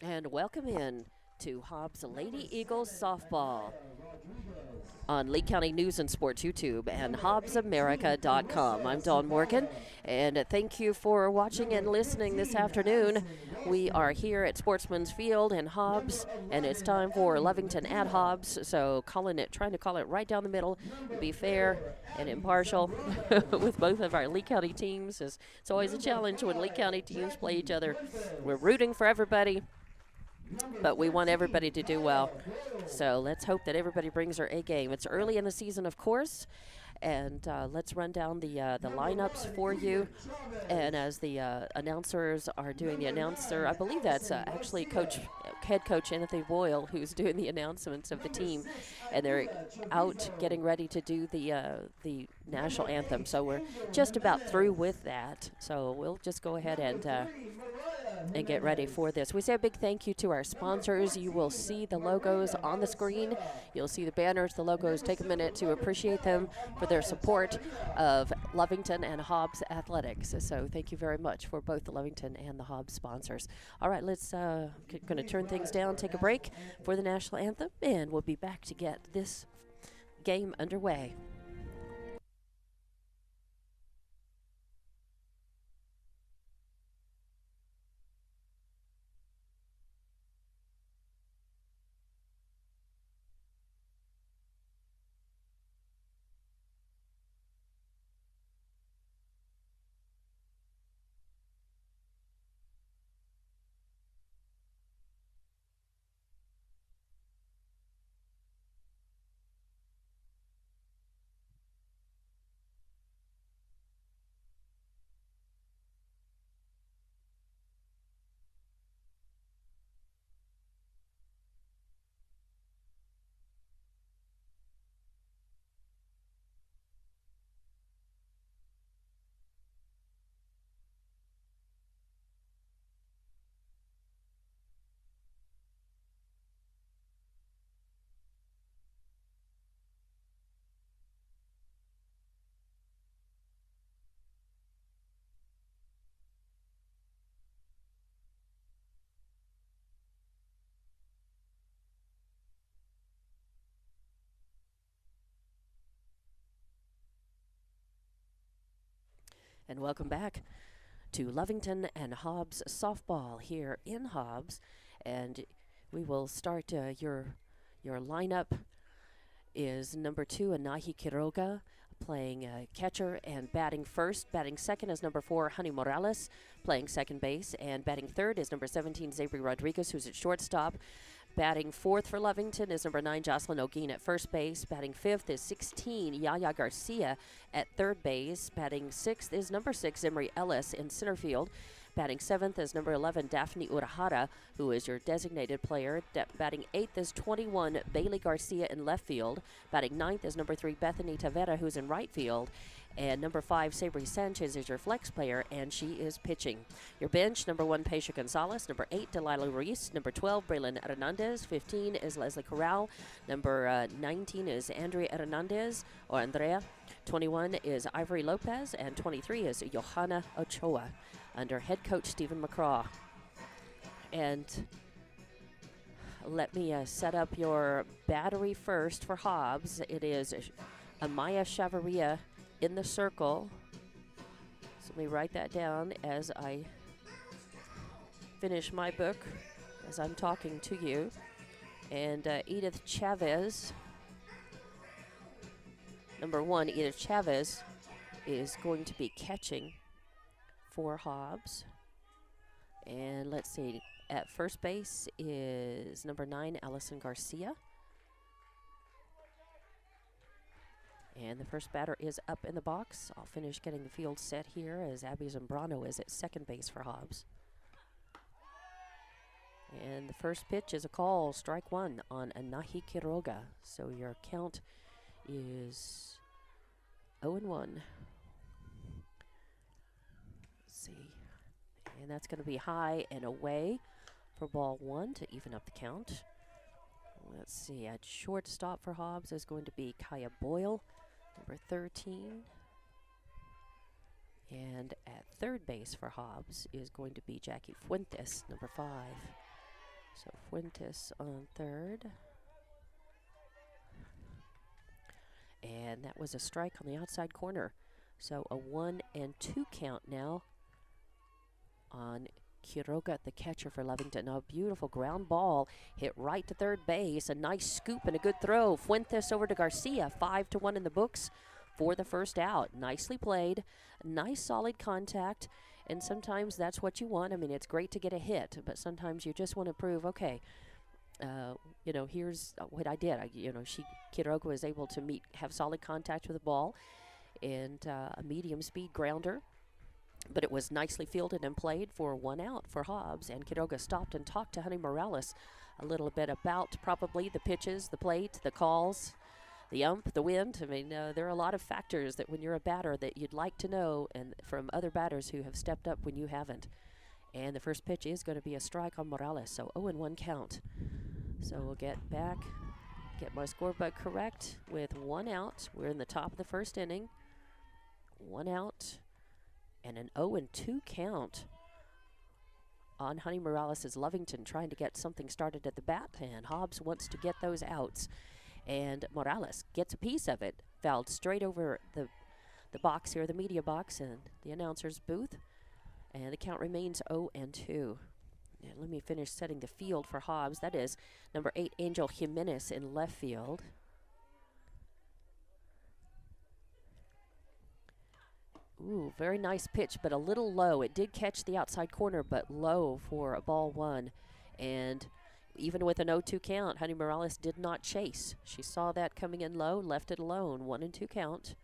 And welcome in to Hobbs Lady Eagles Softball on Lee County News and Sports YouTube and HobbsAmerica.com. I'm Dawn Morgan, and thank you for watching and listening this afternoon. We are here at Sportsman's Field in Hobbs, and it's time for Lovington at Hobbs. So trying to call it right down the middle, be fair and impartial with both of our Lee County teams. It's always a challenge when Lee County teams play each other. We're rooting for everybody, but we want everybody to do well. So let's hope that everybody brings their A game. It's early in the season, of course, and let's run down the lineups for you. And as the announcers are doing the announcer, I believe that's actually head coach Anthony Boyle who's doing the announcements of the team, and they're out getting ready to do the national anthem. So we're just about through with that. So we'll just go ahead and get ready for this. We say a big thank you to our sponsors. You will see the logos on the screen. You'll see the banners, the logos. Take a minute to appreciate them for their support of Lovington and Hobbs Athletics. So thank you very much for both the Lovington and the Hobbs sponsors. All right, let's going to turn things down, take a break for the national anthem, and we'll be back to get this game underway. And welcome back to Lovington and Hobbs softball here in Hobbs. And we will start your lineup is number 2, Anahi Quiroga, playing catcher and batting first. Batting second is number 4, Honey Morales, playing second base. And batting third is number 17, Zabri Rodriguez, who's at shortstop. Batting fourth for Lovington is number 9, Jocelyn O'Gean at first base. Batting fifth is 16, Yaya Garcia at third base. Batting sixth is number 6, Emery Ellis in center field. Batting seventh is number 11, Daphne Urahara, who is your designated player. Batting eighth is 21, Bailey Garcia in left field. Batting ninth is number 3, Bethany Tavera, who's in right field. And number 5, Sabri Sanchez is your flex player, and she is pitching. Your bench, number 1, Paisha Gonzalez. Number 8, Delilah Reese. Number 12, Braylon Hernandez. 15 is Leslie Corral. Number 19 is Andrea Hernandez, or Andrea. 21 is Ivory Lopez, and 23 is Johanna Ochoa, under head coach Stephen McCraw. And let me set up your battery first for Hobbs. It is Amaya Chavarria in the circle. So let me write that down as I finish my book, as I'm talking to you. And Edith Chavez, number 1, Edith Chavez, is going to be catching for Hobbs. And let's see, at first base is number 9, Allison Garcia. And the first batter is up in the box. I'll finish getting the field set here as Abby Zambrano is at second base for Hobbs. And the first pitch is a call, strike 1 on Anahi Quiroga. So your count is 0-1. Let's see. And that's going to be high and away for ball 1 to even up the count. Let's see, at shortstop for Hobbs is going to be Kaya Boyle, number 13. And at third base for Hobbs is going to be Jackie Fuentes, number 5. So Fuentes on third. And that was a strike on the outside corner. So a 1-2 count now on Quiroga, the catcher for Lovington. A beautiful ground ball hit right to third base. A nice scoop and a good throw. Fuentes over to Garcia. 5-1 in the books for the first out. Nicely played. Nice solid contact. And sometimes that's what you want. I mean, it's great to get a hit, but sometimes you just want to prove, okay, you know, here's what I did. Quiroga was able to have solid contact with the ball, and a medium speed grounder. But it was nicely fielded and played for 1 out for Hobbs. And Quiroga stopped and talked to Honey Morales a little bit about probably the pitches, the plate, the calls, the ump, the wind. I mean, there are a lot of factors that when you're a batter that you'd like to know, and from other batters who have stepped up when you haven't. And the first pitch is going to be a strike on Morales, so 0-1 count. So we'll get my scorebook correct with 1 out. We're in the top of the first inning. 1 out. And an 0-2 count on Honey Morales' Lovington, trying to get something started at the bat, and Hobbs wants to get those outs. And Morales gets a piece of it, fouled straight over the box here, the media box, and the announcer's booth. And the count remains 0-2. And let me finish setting the field for Hobbs. That is number 8, Angel Jimenez in left field. Ooh, very nice pitch, but a little low. It did catch the outside corner, but low for a ball 1. And even with an 0-2 count, Honey Morales did not chase. She saw that coming in low, left it alone. 1-2 count.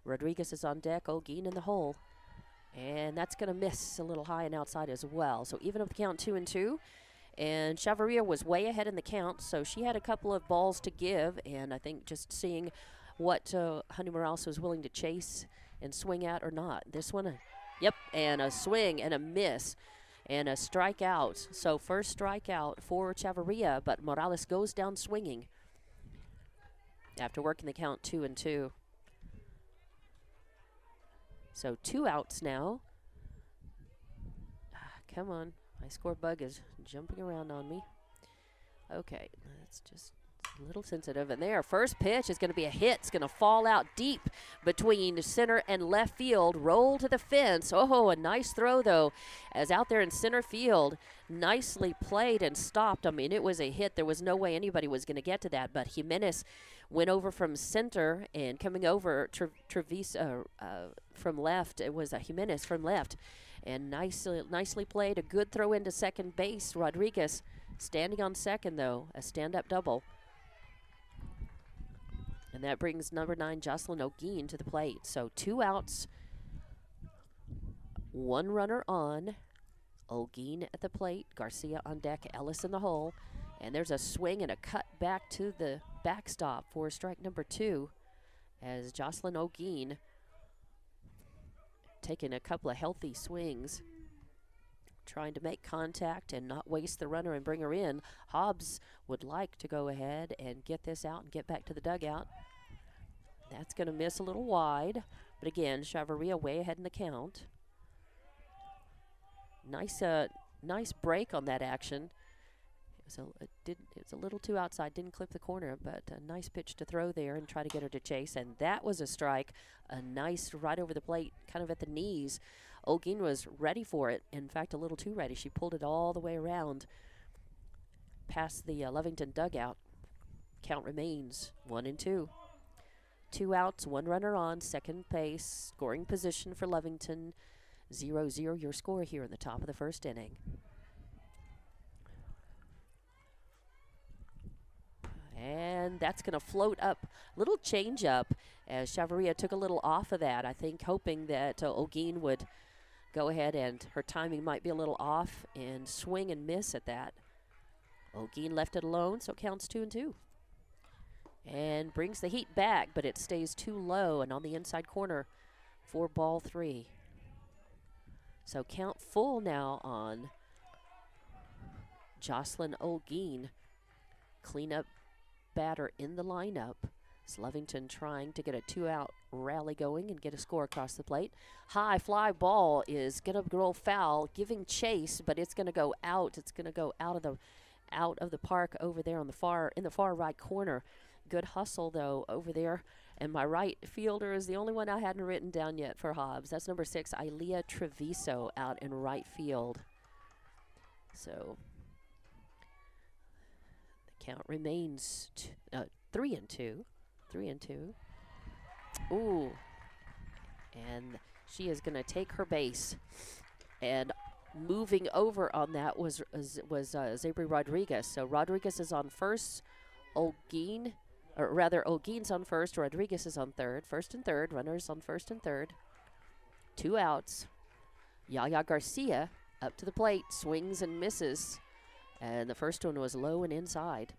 Rodriguez is on deck, Olguin in the hole. And that's going to miss a little high and outside as well. So even up the count 2-2. And Chavarria was way ahead in the count, so she had a couple of balls to give. And I think just seeing what Honey Morales was willing to chase and swing at or not. This one, yep, and a swing and a miss and a strikeout. So first strikeout for Chavarria, but Morales goes down swinging after working the count 2-2. So 2 outs now. Come on, my score bug is jumping around on me. Okay, let's just a little sensitive. And there, first pitch is going to be a hit. It's going to fall out deep between center and left field. Roll to the fence. Oh, a nice throw, though, as out there in center field. Nicely played and stopped. I mean, it was a hit. There was no way anybody was going to get to that. But Jimenez went over from center and coming over from left. It was a Jimenez from left. And nicely played. A good throw into second base. Rodriguez standing on second, though. A stand-up double. And that brings number 9, Jocelyn Olguin, to the plate. So 2 outs, 1 runner on. Olguin at the plate, Garcia on deck, Ellis in the hole. And there's a swing and a cut back to the backstop for strike number 2 as Jocelyn Olguin taking a couple of healthy swings, trying to make contact and not waste the runner and bring her in. Hobbs would like to go ahead and get this out and get back to the dugout. That's going to miss a little wide. But again, Chavarria way ahead in the count. Nice break on that action. It's a little too outside, didn't clip the corner, but a nice pitch to throw there and try to get her to chase. And that was a strike. A nice right over the plate, kind of at the knees. Olguin was ready for it. In fact, a little too ready. She pulled it all the way around past the Lovington dugout. Count remains 1-2. 2 outs, 1 runner on, second base, scoring position for Lovington. 0-0 your score here in the top of the first inning. And that's going to float up. Little change up as Chavarria took a little off of that, I think, hoping that Olguin would go ahead and her timing might be a little off and swing and miss at that. Olguin left it alone, so it counts 2-2. And brings the heat back, but it stays too low and on the inside corner for ball 3. So count full now on Jocelyn Olguin. Cleanup batter in the lineup It's Lovington trying to get a 2-out rally going and get a score across the plate. High fly ball is going to roll foul, giving chase, but it's going to go out. It's going to go out of the park over there on in the far right corner. Good hustle though over there. And my right fielder is the only one I hadn't written down yet for Hobbs. That's number 6, Ilea Treviso, out in right field. So the count remains 3-2. 3-2. Ooh. And she is going to take her base. And moving over on that was Zabri Rodriguez. So Rodriguez is on first. Olguin's on first. Rodriguez is on third. First and third. Runners on first and third. 2 outs. Yaya Garcia up to the plate. Swings and misses. And the first one was low and inside.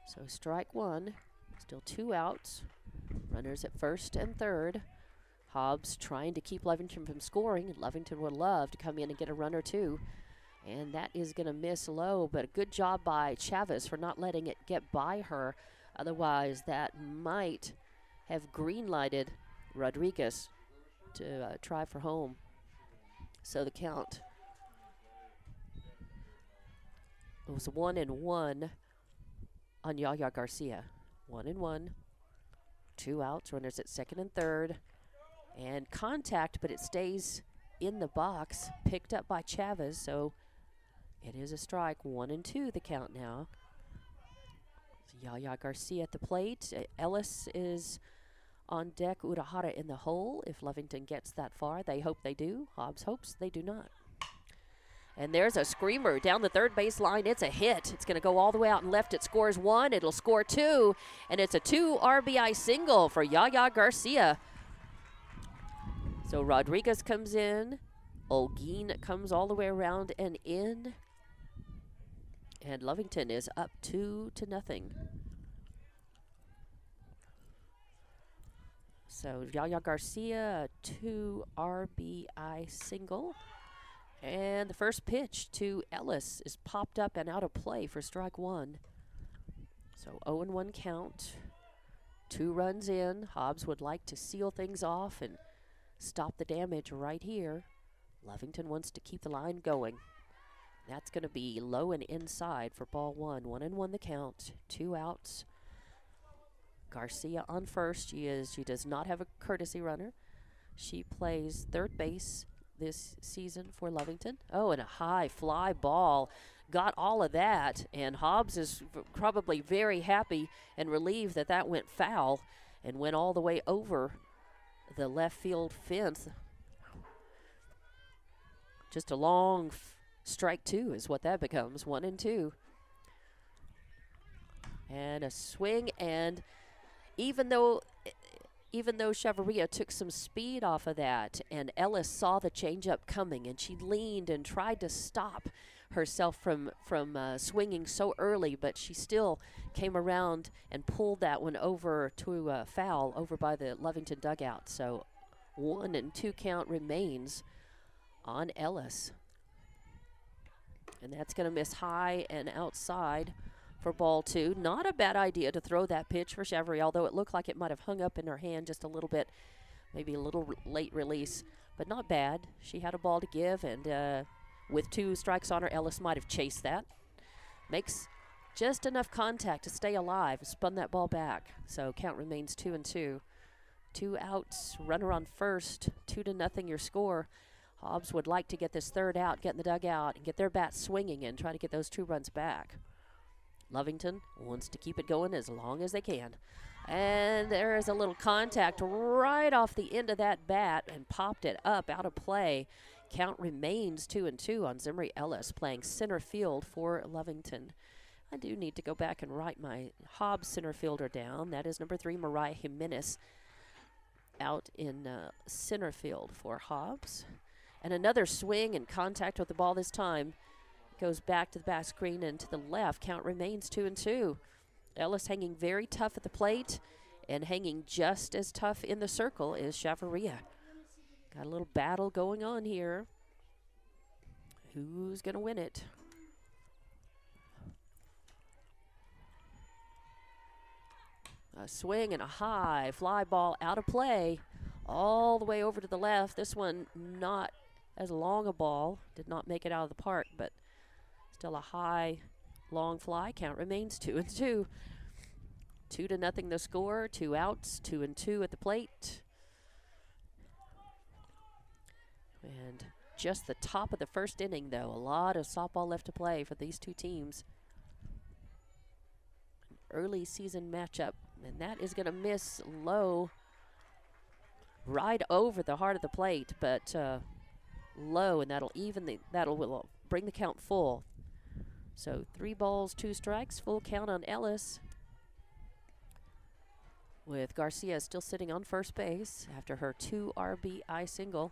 So strike 1. Still 2 outs. Runners at first and third. Hobbs trying to keep Lovington from scoring. Lovington would love to come in and get a run or 2. And that is going to miss low, but a good job by Chavez for not letting it get by her. Otherwise, that might have green-lighted Rodriguez to try for home. So the count was 1-1 on Yaya Garcia. 1-1. 2 outs, runners at second and third. And contact, but it stays in the box, picked up by Chavez, so it is a strike. 1-2 the count now. Yaya Garcia at the plate. Ellis is on deck. Urahara in the hole. If Lovington gets that far, they hope they do. Hobbs hopes they do not. And there's a screamer down the third base line. It's a hit. It's going to go all the way out and left. It scores 1. It'll score 2. And it's a 2 RBI single for Yaya Garcia. So Rodriguez comes in. Olguin comes all the way around and in. And Lovington is up 2-0. So Yaya Garcia, 2 RBI single. And the first pitch to Ellis is popped up and out of play for strike 1. So 0-1 count. 2 runs in. Hobbs would like to seal things off and stop the damage right here. Lovington wants to keep the line going. That's going to be low and inside for ball 1. 1-1 the count. 2 outs. Garcia on first. She does not have a courtesy runner. She plays third base this season for Lovington. Oh, and a high fly ball. Got all of that. And Hobbs is probably very happy and relieved that that went foul and went all the way over the left field fence. Just a long strike 2 is what that becomes. 1-2. And a swing, and even though Chavarria took some speed off of that, and Ellis saw the changeup coming, and she leaned and tried to stop herself from swinging so early, but she still came around and pulled that one over to a foul over by the Lovington dugout. So 1-2 count remains on Ellis. And that's going to miss high and outside for ball 2. Not a bad idea to throw that pitch for Chavarria, although it looked like it might have hung up in her hand just a little bit, maybe a little late release, but not bad. She had a ball to give, and with 2 strikes on her, Ellis might have chased that. Makes just enough contact to stay alive, spun that ball back. So count remains 2-2. 2 outs, runner on first, 2-0 your score. Hobbs would like to get this third out, get in the dugout, and get their bats swinging and try to get those 2 runs back. Lovington wants to keep it going as long as they can. And there is a little contact right off the end of that bat and popped it up out of play. Count remains 2-2 on Zimri Ellis, playing center field for Lovington. I do need to go back and write my Hobbs center fielder down. That is number 3, Mariah Jimenez, out in center field for Hobbs. And another swing and contact with the ball this time. Goes back to the back screen and to the left. Count remains 2-2. Ellis hanging very tough at the plate and hanging just as tough in the circle is Chavarria. Got a little battle going on here. Who's going to win it? A swing and a high fly ball out of play all the way over to the left. This one not as long a ball. Did not make it out of the park, but still a high, long fly. Count remains 2-2. 2-0 the score. 2 outs, 2-2 at the plate. And just the top of the first inning, though. A lot of softball left to play for these two teams. An early season matchup, and that is going to miss low right over the heart of the plate, but low, and that'll bring the count full. So 3 balls, 2 strikes, full count on Ellis, with Garcia still sitting on first base after her 2 RBI single.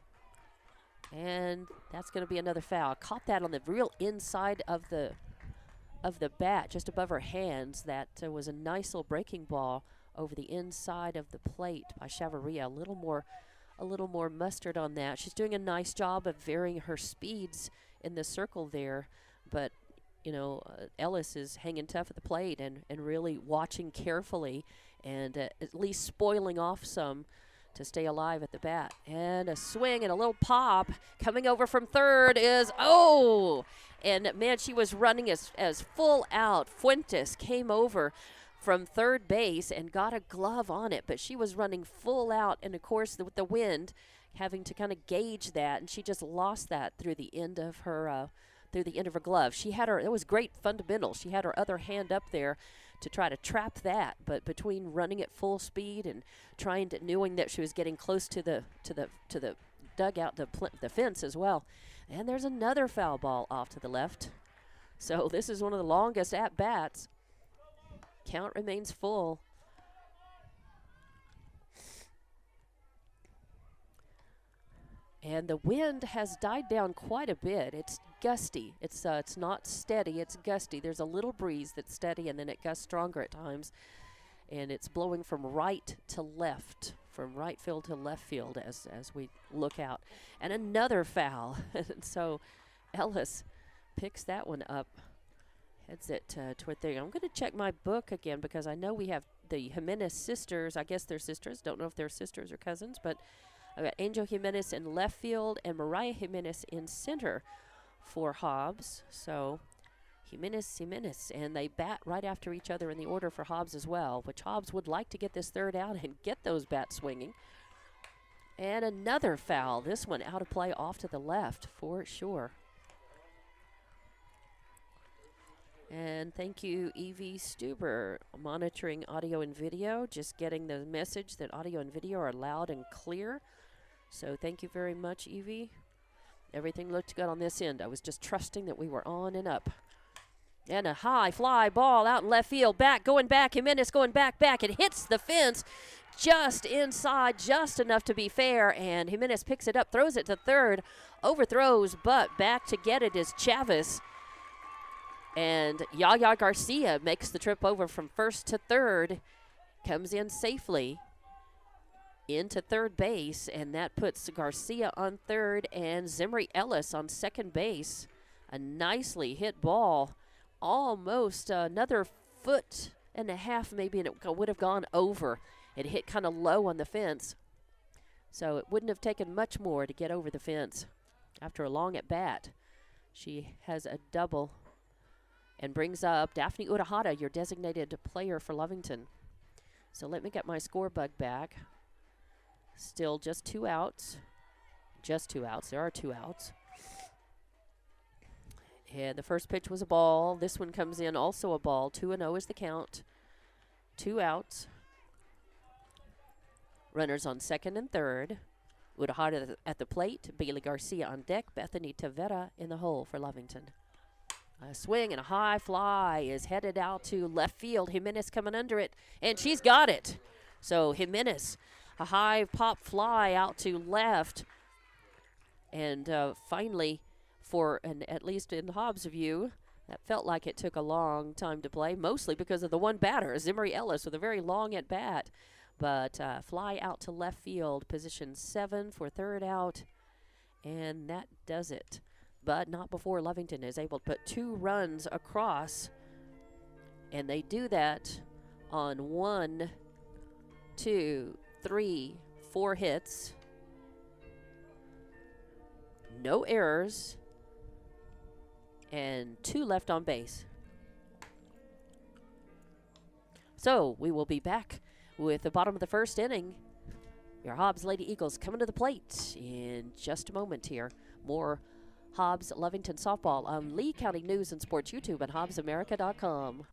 And that's going to be another foul. Caught that on the real inside of the bat, just above her hands. That was a nice little breaking ball over the inside of the plate by Chavarria. A little more mustard on that. She's doing a nice job of varying her speeds in the circle there, but you know, Ellis is hanging tough at the plate and really watching carefully and at least spoiling off some to stay alive at the bat. And a swing and a little pop coming over from third is, oh! And man, she was running as full out. Fuentes came over from third base and got a glove on it, but she was running full out, and of course with the wind having to kind of gauge that, and she just lost that through the end of her glove. She had it was great fundamental. She had her other hand up there to try to trap that, but between running at full speed and knowing that she was getting close to the dugout, the fence as well. And there's another foul ball off to the left. So this is one of the longest at bats. Count remains full. And the wind has died down quite a bit. It's gusty. It's not steady. It's gusty. There's a little breeze that's steady, and then it gusts stronger at times. And it's blowing from right to left, from right field to left field as we look out. And another foul. And so Ellis picks that one up, heads it toward there. I'm going to check my book again because I know we have the Jimenez sisters. I guess they're sisters. Don't know if they're sisters or cousins, but I've got Angel Jimenez in left field and Mariah Jimenez in center for Hobbs. So Jimenez, and they bat right after each other in the order for Hobbs as well, which Hobbs would like to get this third out and get those bats swinging. And another foul. This one out of play off to the left for sure. And thank you, Evie Stuber, monitoring audio and video, just getting the message that audio and video are loud and clear. So thank you very much, Evie. Everything looked good on this end. I was just trusting that we were on and up. And a high fly ball out in left field. Going back. Jimenez going back. It hits the fence just inside, just enough to be fair. And Jimenez picks it up, throws it to third, overthrows, but back to get it is Chavez. And Yaya Garcia makes the trip over from first to third, comes in safely into third base, and that puts Garcia on third and Zimri Ellis on second base. A nicely hit ball, almost another 1.5 feet maybe, and it would have gone over. It hit kind of low on the fence, so it wouldn't have taken much more to get over the fence. After a long at bat, she has a double and brings up Daphne Urahara, your designated player for Lovington. So let me get my score bug back. Still just 2 outs. Just 2 outs. There are 2 outs. And the first pitch was a ball. This one comes in also a ball. 2-0 is the count. 2 outs. Runners on second and third. Urahara at the plate. Bailey Garcia on deck. Bethany Tavera in the hole for Lovington. A swing and a high fly is headed out to left field. Jimenez coming under it, and she's got it. So Jimenez, a high pop fly out to left. And finally, at least in Hobbs' view, that felt like it took a long time to play, mostly because of the one batter, Zimri Ellis, with a very long at bat. But fly out to left field, position 7 for third out, and that does it. But not before Lovington is able to put 2 runs across. And they do that on one 2, 3, 4 hits. No errors. And 2 left on base. So we will be back with the bottom of the first inning. Your Hobbs Lady Eagles coming to the plate in just a moment here. More Hobbs Lovington softball on Lee County News and Sports YouTube and HobbsAmerica.com.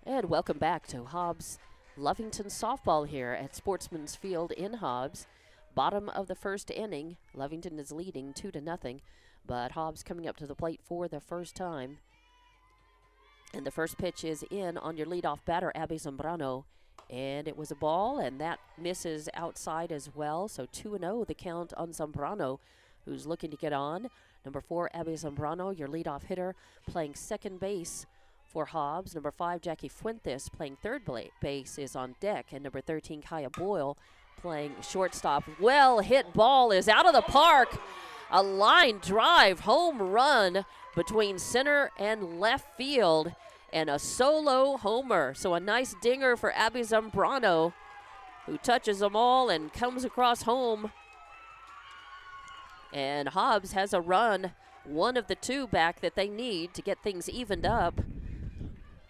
And welcome back to Hobbs Lovington softball here at Sportsman's Field in Hobbs. Bottom of the first inning, Lovington is leading 2-0, but Hobbs coming up to the plate for the first time. And the first pitch is in on your leadoff batter, Abby Zambrano. And it was a ball, and that misses outside as well. So 2-0 the count on Zambrano, who's looking to get on. Number 4, Abby Zambrano, your leadoff hitter, playing second base for Hobbs. Number 5, Jackie Fuentes, playing third base, is on deck. And number 13, Kaya Boyle, playing shortstop. Well hit ball is out of the park. A line drive home run between center and left field, and a solo homer. So a nice dinger for Abby Zambrano, who touches them all and comes across home. And Hobbs has a run, one of the 2 back that they need to get things evened up.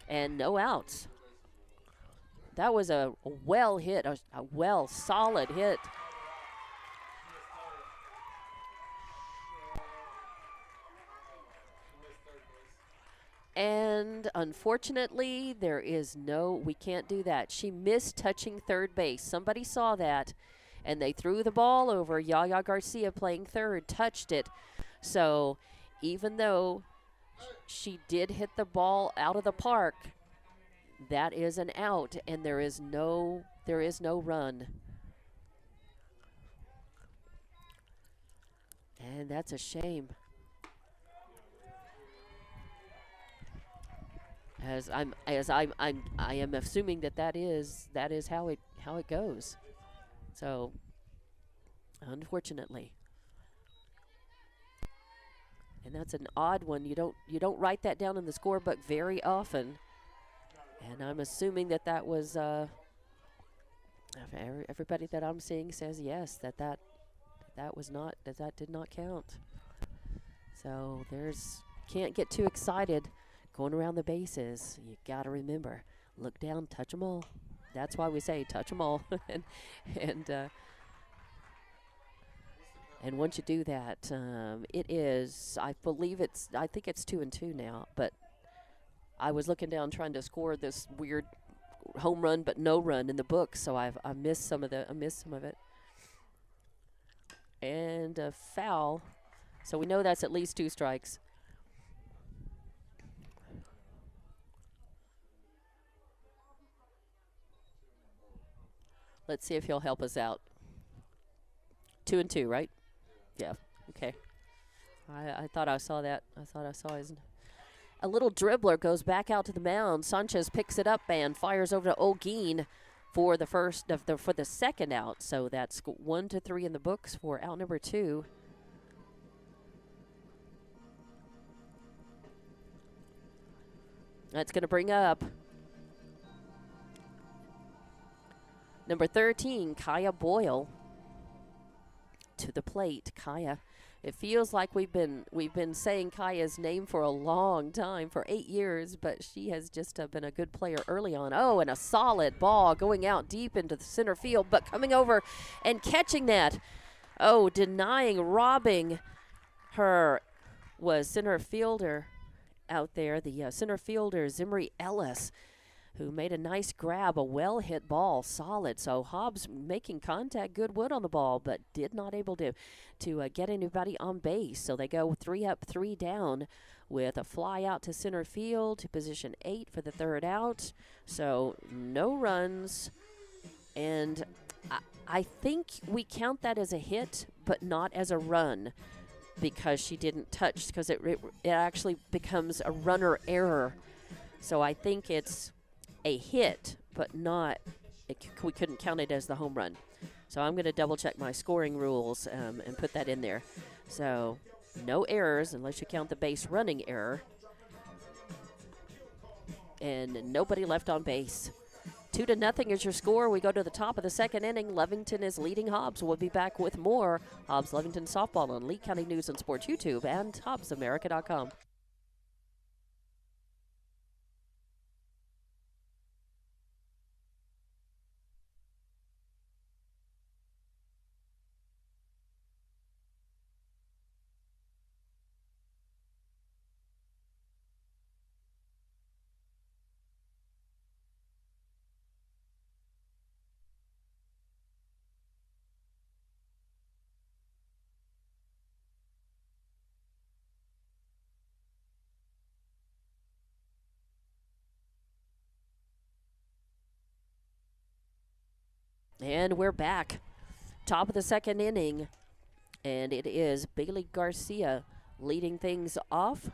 And no outs. That was a well hit, a well solid hit. And unfortunately, we can't do that. She missed touching third base. Somebody saw that, and they threw the ball over. Yaya Garcia, playing third, touched it. So even though she did hit the ball out of the park, that is an out, and there is no run. And that's a shame. I am assuming that is how it goes. So unfortunately. And that's an odd one. You don't write that down in the scorebook very often. And I'm assuming that was everybody that I'm seeing says yes, that did not count. So can't get too excited going around the bases. You got to remember, look down, touch them all. That's why we say touch them all. And once you do that, it is, I think it's 2-2 now, but I was looking down trying to score this weird home run but no run in the book, so I missed some of it. And a foul, so we know that's at least 2 strikes. Let's see if he'll help us out. 2-2, right? Yeah, okay. I thought I saw that. I thought I saw his. A little dribbler goes back out to the mound. Sanchez picks it up and fires over to Ogeen for the second out. So that's 1-3 in the books for out number 2. That's going to bring up number 13, Kaya Boyle, to the plate. Kaya, it feels like we've been saying Kaya's name for a long time, for 8 years, but she has just been a good player early on. Oh, and a solid ball going out deep into the center field, but coming over and catching that. Oh, robbing her was center fielder out there, the center fielder, Zimri Ellis, who made a nice grab, a well-hit ball, solid. So Hobbs making contact, good wood on the ball, but did not able to get anybody on base. So they go 3 up, 3 down with a fly out to center field to position 8 for the third out. So no runs, and I think we count that as a hit, but not as a run because she didn't touch, because it actually becomes a runner error. So I think it's a hit, but not, we couldn't count it as the home run. So I'm going to double check my scoring rules and put that in there. So no errors unless you count the base running error. And nobody left on base. 2-0 is your score. We go to the top of the second inning. Lovington is leading Hobbs. We'll be back with more Hobbs Lovington softball on Lee County News and Sports YouTube and HobbsAmerica.com. And we're back. Top of the second inning. And it is Bailey Garcia leading things off.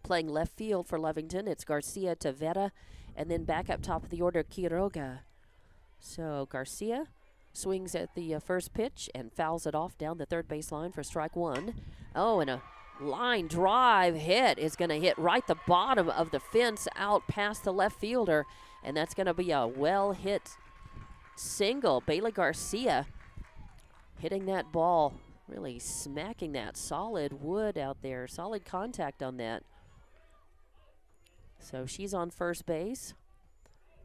Playing left field for Lovington. It's Garcia to Vera. And then back up top of the order, Quiroga. So Garcia swings at the first pitch and fouls it off down the third base line for strike 1. Oh, and a line drive hit is going to hit right the bottom of the fence out past the left fielder. And that's going to be a well-hit single. Bailey Garcia hitting that ball, really smacking that solid wood out there. Solid contact on that. So she's on first base.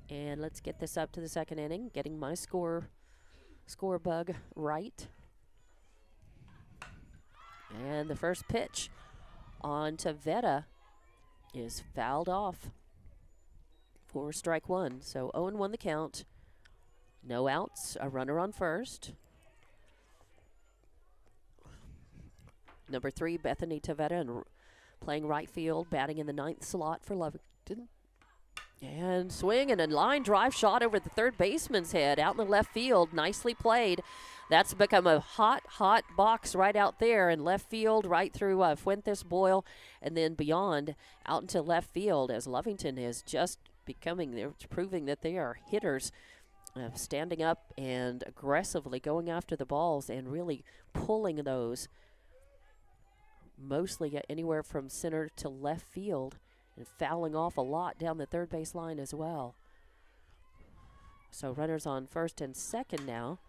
And let's get this up to the second inning, getting my score bug right. And the first pitch on to Veta is fouled off for strike 1. So 0-1 the count. No outs, a runner on first. Number 3, Bethany Tavetta, and playing right field, batting in the 9th slot for Lovington. And swing and a line drive shot over the third baseman's head out in the left field. Nicely played. That's become a hot box right out there in left field, right through Fuentes Boyle, and then beyond out into left field as Lovington is just they're proving that they are hitters. Standing up and aggressively going after the balls and really pulling those mostly anywhere from center to left field and fouling off a lot down the third base line as well. So runners on first and second now.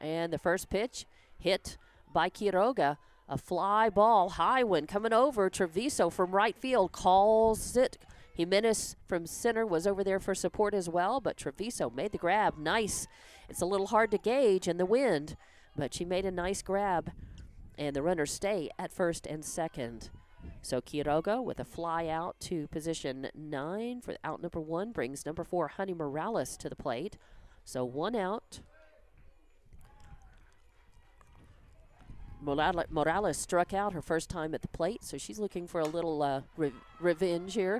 And the first pitch hit by Quiroga. A fly ball, high one coming over. Treviso from right field calls it. Jimenez from center was over there for support as well, but Treviso made the grab. Nice. It's a little hard to gauge in the wind, but she made a nice grab, and the runners stay at first and second. So Quiroga with a fly out to position 9 for out number 1 brings number 4, Honey Morales, to the plate. So 1 out. Morales struck out her first time at the plate, so she's looking for a little revenge here.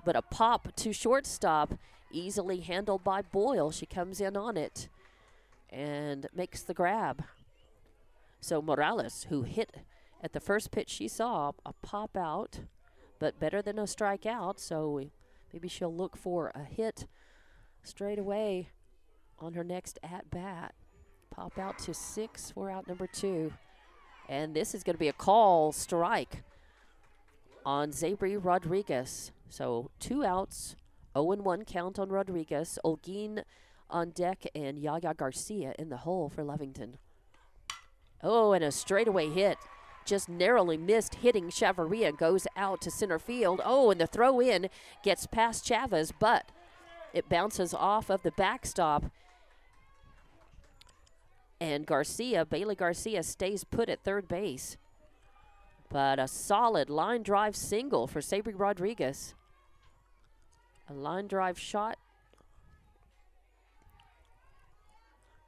But a pop to shortstop, easily handled by Boyle. She comes in on it and makes the grab. So Morales, who hit at the first pitch she saw, a pop out, but better than a strikeout. So maybe she'll look for a hit straight away on her next at-bat. Pop out to 6 for out number 2. And this is going to be a call strike on Zabri Rodriguez. So 2 outs, 0-1 count on Rodriguez. Olguin on deck and Yaya Garcia in the hole for Lovington. Oh, and a straightaway hit. Just narrowly missed hitting Chavarria, goes out to center field. Oh, and the throw in gets past Chavez, but it bounces off of the backstop. And Bailey Garcia stays put at third base. But a solid line drive single for Sabri Rodriguez. A line drive shot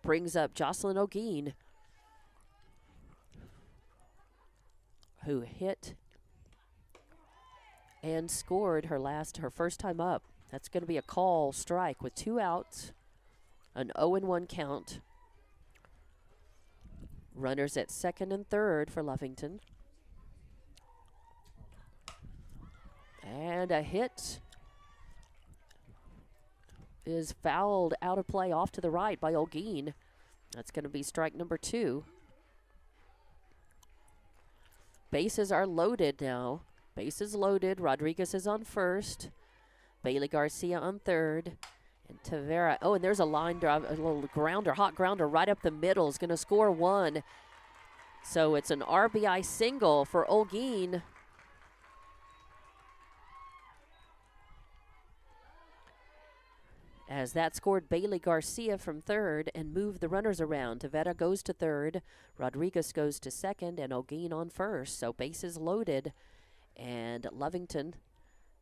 brings up Jocelyn O'Gean, who hit and scored her first time up. That's going to be a call strike with 2 outs, an 0-1 count. Runners at second and third for Lovington. And a hit is fouled out of play off to the right by O'Gean. That's going to be strike number 2. Bases are loaded now. Bases loaded. Rodriguez is on first. Bailey Garcia on third. And Tavera. Oh, and there's a line drive, a little grounder, hot grounder right up the middle. Is going to score 1. So it's an RBI single for O'Gean. As that scored Bailey Garcia from third and moved the runners around. Tavera goes to third, Rodriguez goes to second, and O'Gean on first. So bases loaded, and Lovington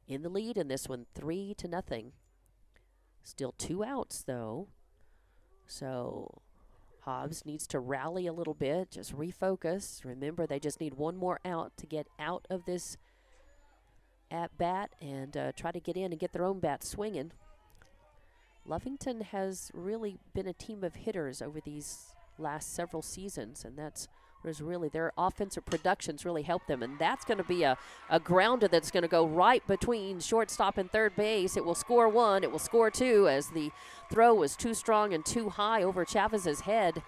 in the lead in this one, 3-0. Still 2 outs, though. So Hobbs needs to rally a little bit, just refocus. Remember, they just need 1 more out to get out of this at-bat and try to get in and get their own bat swinging. Lovington has really been a team of hitters over these last several seasons, and that's was really their offensive productions really helped them. And that's going to be a grounder that's going to go right between shortstop and third base. It will score 1. It will score 2 as the throw was too strong and too high over Chavez's head.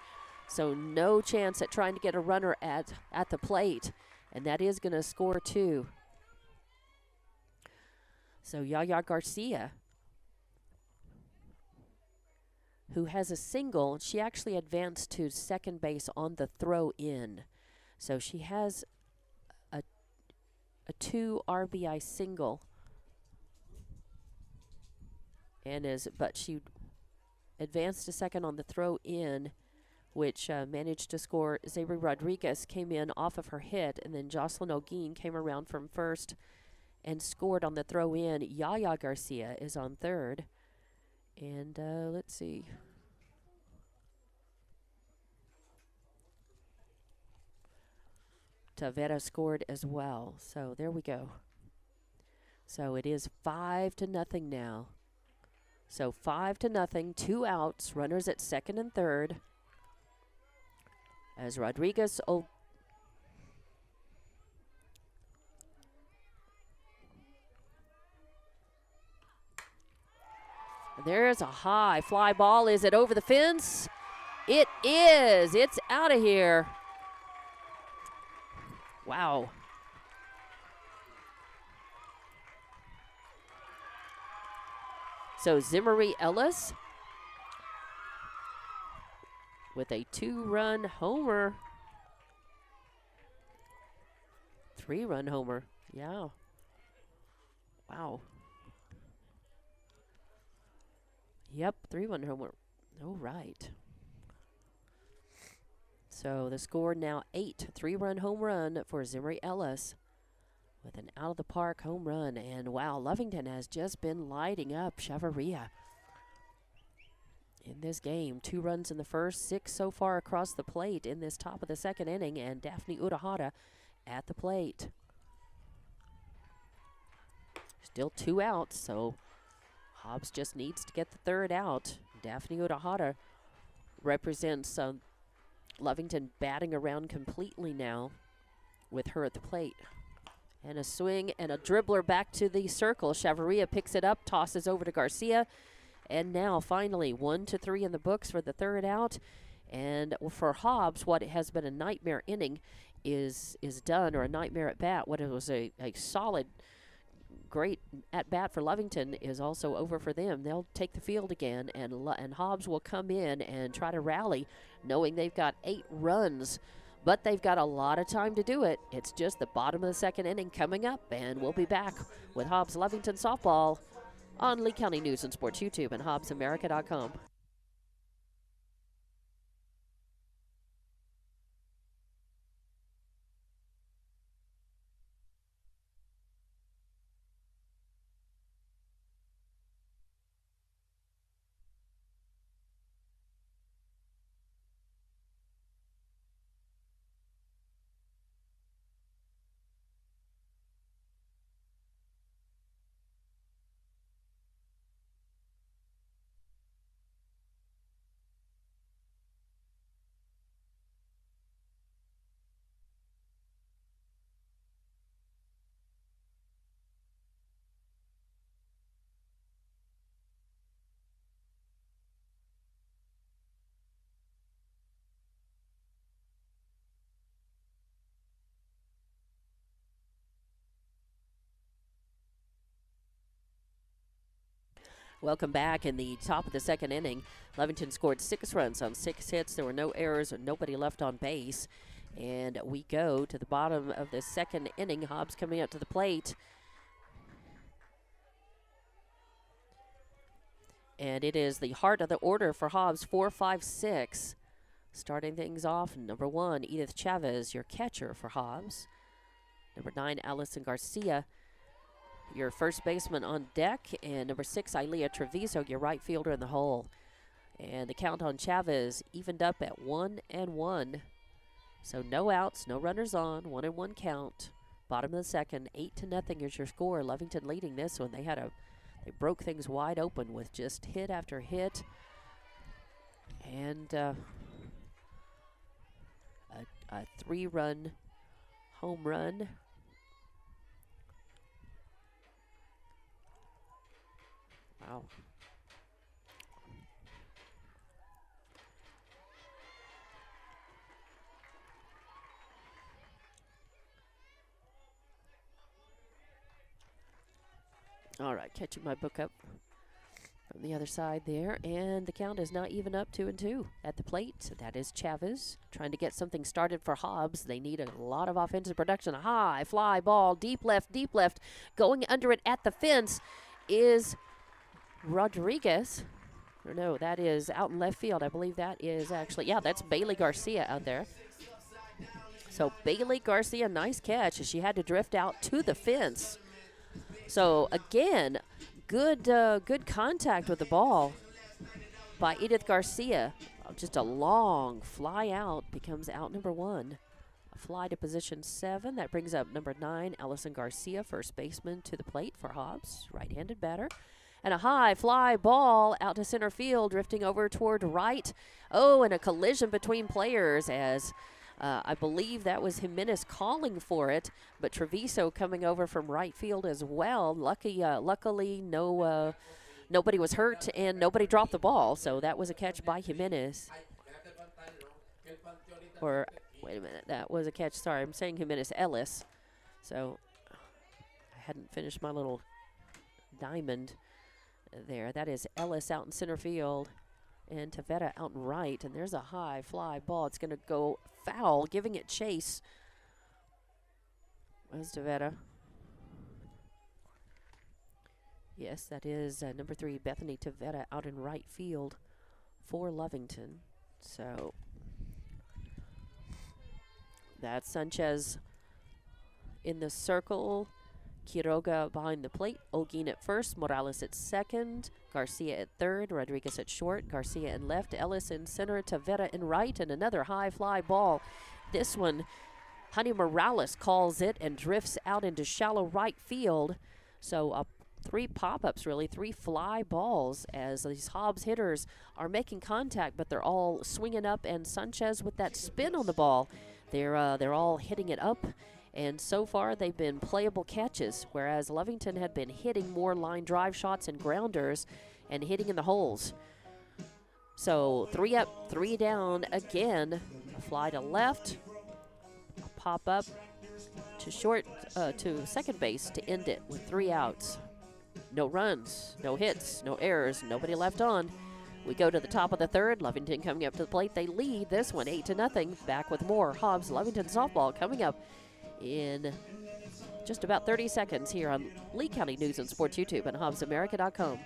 So no chance at trying to get a runner at the plate. And that is going to score 2. So Yaya Garcia, who has a single, she actually advanced to second base on the throw in. So she has a 2 RBI single. But she advanced to second on the throw in, which managed to score. Sabri Rodriguez came in off of her hit, and then Jocelyn O'Gean came around from first and scored on the throw in. Yaya Garcia is on third. And let's see. Tavera scored as well. So there we go. So it is 5-0 now. So 5-0, 2 outs, runners at second and third. As Rodriguez there's a high fly ball. Is it over the fence? It is. It's out of here. Wow. So Zimmery Ellis with a 2-run homer. 3-run homer. Yeah. Wow. Yep, 3-run homer. All right. So the score now 8. 3-run home run for Zimmery Ellis with an out-of-the-park home run. And, wow, Lovington has just been lighting up Chavarria in this game. 2 runs in the first, 6 so far across the plate in this top of the second inning. And Daphne Urahara at the plate. Still 2 outs, so Hobbs just needs to get the 3rd out. Daphne Urahara represents Lovington batting around completely now with her at the plate. And a swing and a dribbler back to the circle. Chavarria picks it up, tosses over to Garcia. And now finally 1-3 in the books for the 3rd out. And for Hobbs, what has been a nightmare inning is done, or a nightmare at bat. What it was a solid, great at bat for Lovington is also over for them. They'll take the field again, and Hobbs will come in and try to rally, knowing they've got 8 runs, but they've got a lot of time to do it. It's just the bottom of the second inning coming up, and we'll be back with Hobbs Lovington softball on Lee County News and Sports YouTube and HobbsAmerica.com. Welcome back. In the top of the second inning, Lovington scored 6 runs on 6 hits. There were no errors and nobody left on base. And we go to the bottom of the second inning. Hobbs coming up to the plate. And it is the heart of the order for Hobbs, 4, 5, 6. Starting things off, number 1, Edith Chavez, your catcher for Hobbs. Number 9, Allison Garcia, your first baseman on deck. And number 6, Ilea Treviso, your right fielder in the hole. And the count on Chavez evened up at 1-1. So no outs, no runners on, 1-1 count. Bottom of the second, 8-0 is your score. Lovington leading this one. They broke things wide open with just hit after hit. And a 3-run home run. Wow. All right, catching my book up from the other side there. And the count is now even up 2-2 at the plate. That is Chavez trying to get something started for Hobbs. They need a lot of offensive production. A high fly ball, deep left. Going under it at the fence is Rodriguez. Or no, that is out in left field. I believe that is actually, yeah, that's Bailey Garcia out there. So Bailey Garcia, nice catch. She had to drift out to the fence. So again, good contact with the ball by Edith Garcia. Just a long fly out, becomes out number 1. A fly to position 7. That brings up number 9, Allison Garcia, first baseman, to the plate for Hobbs, right-handed batter. And a high fly ball out to center field, drifting over toward right. Oh, and a collision between players as I believe that was Jimenez calling for it, but Treviso coming over from right field as well. Luckily, nobody was hurt and nobody dropped the ball, so that was a catch by Jimenez. Or, wait a minute, that was a catch. Sorry, I'm saying Jimenez Ellis. So I hadn't finished my little diamond there. That is Ellis out in center field and Tavera out in right, and there's a high fly ball. It's going to go foul, giving it chase. Where's Tavera? Yes, that is number 3, Bethany Tavera, out in right field for Lovington. So that's Sanchez in the circle. Quiroga behind the plate, Olguin at first, Morales at second, Garcia at third, Rodriguez at short, Garcia in left, Ellis in center, Tavera in right, and another high fly ball. This one, Honey Morales calls it and drifts out into shallow right field. So 3 pop-ups, really, 3 fly balls as these Hobbs hitters are making contact, but they're all swinging up, and Sanchez with that spin on the ball. They're all hitting it up. And so far, they've been playable catches, whereas Lovington had been hitting more line drive shots and grounders and hitting in the holes. So 3 up, 3 down again. A fly to left, a pop up to short, to second base to end it with 3 outs. No runs, no hits, no errors, nobody left on. We go to the top of the third. Lovington coming up to the plate. They lead this one 8-0. Back with more Hobbs Lovington softball coming up in just about 30 seconds here on Lee County News and Sports YouTube and HobbsAmerica.com.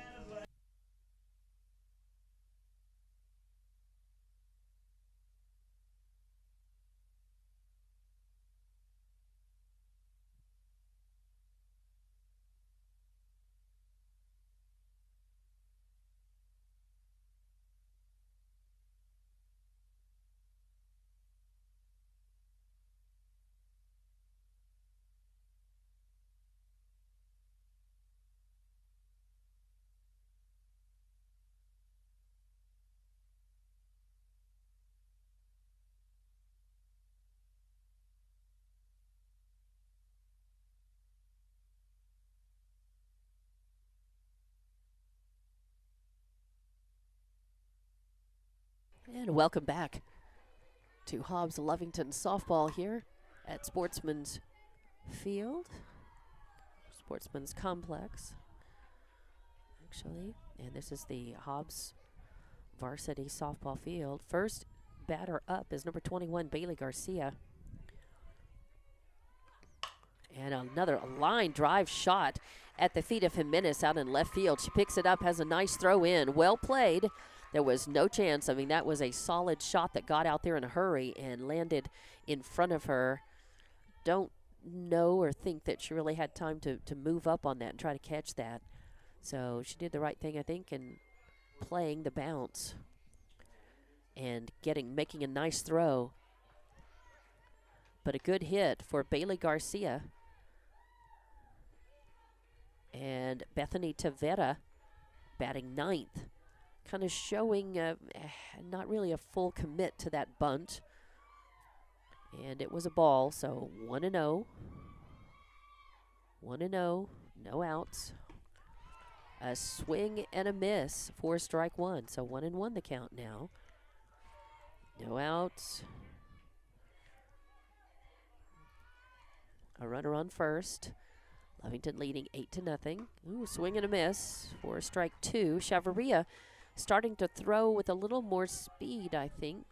And welcome back to Hobbs Lovington softball here at Sportsman's Field, Sportsman's Complex, actually. And this is the Hobbs varsity softball field. First batter up is number 21, Bailey Garcia. And another line drive shot at the feet of Jimenez out in left field. She picks it up, has a nice throw in. Well played. There was no chance. I mean, that was a solid shot that got out there in a hurry and landed in front of her. Don't know or think that she really had time to move up on that and try to catch that. So she did the right thing, I think, in playing the bounce and making a nice throw. But a good hit for Bailey Garcia. And Bethany Tavera batting ninth. Kind of showing not really a full commit to that bunt. And it was a ball, so 1-0. 1-0, no outs. A swing and a miss for strike one. So 1-1 the count now. No outs. A runner on first. Lovington leading 8-0. Ooh, swing and a miss for strike two. Chavarria starting to throw with a little more speed, I think.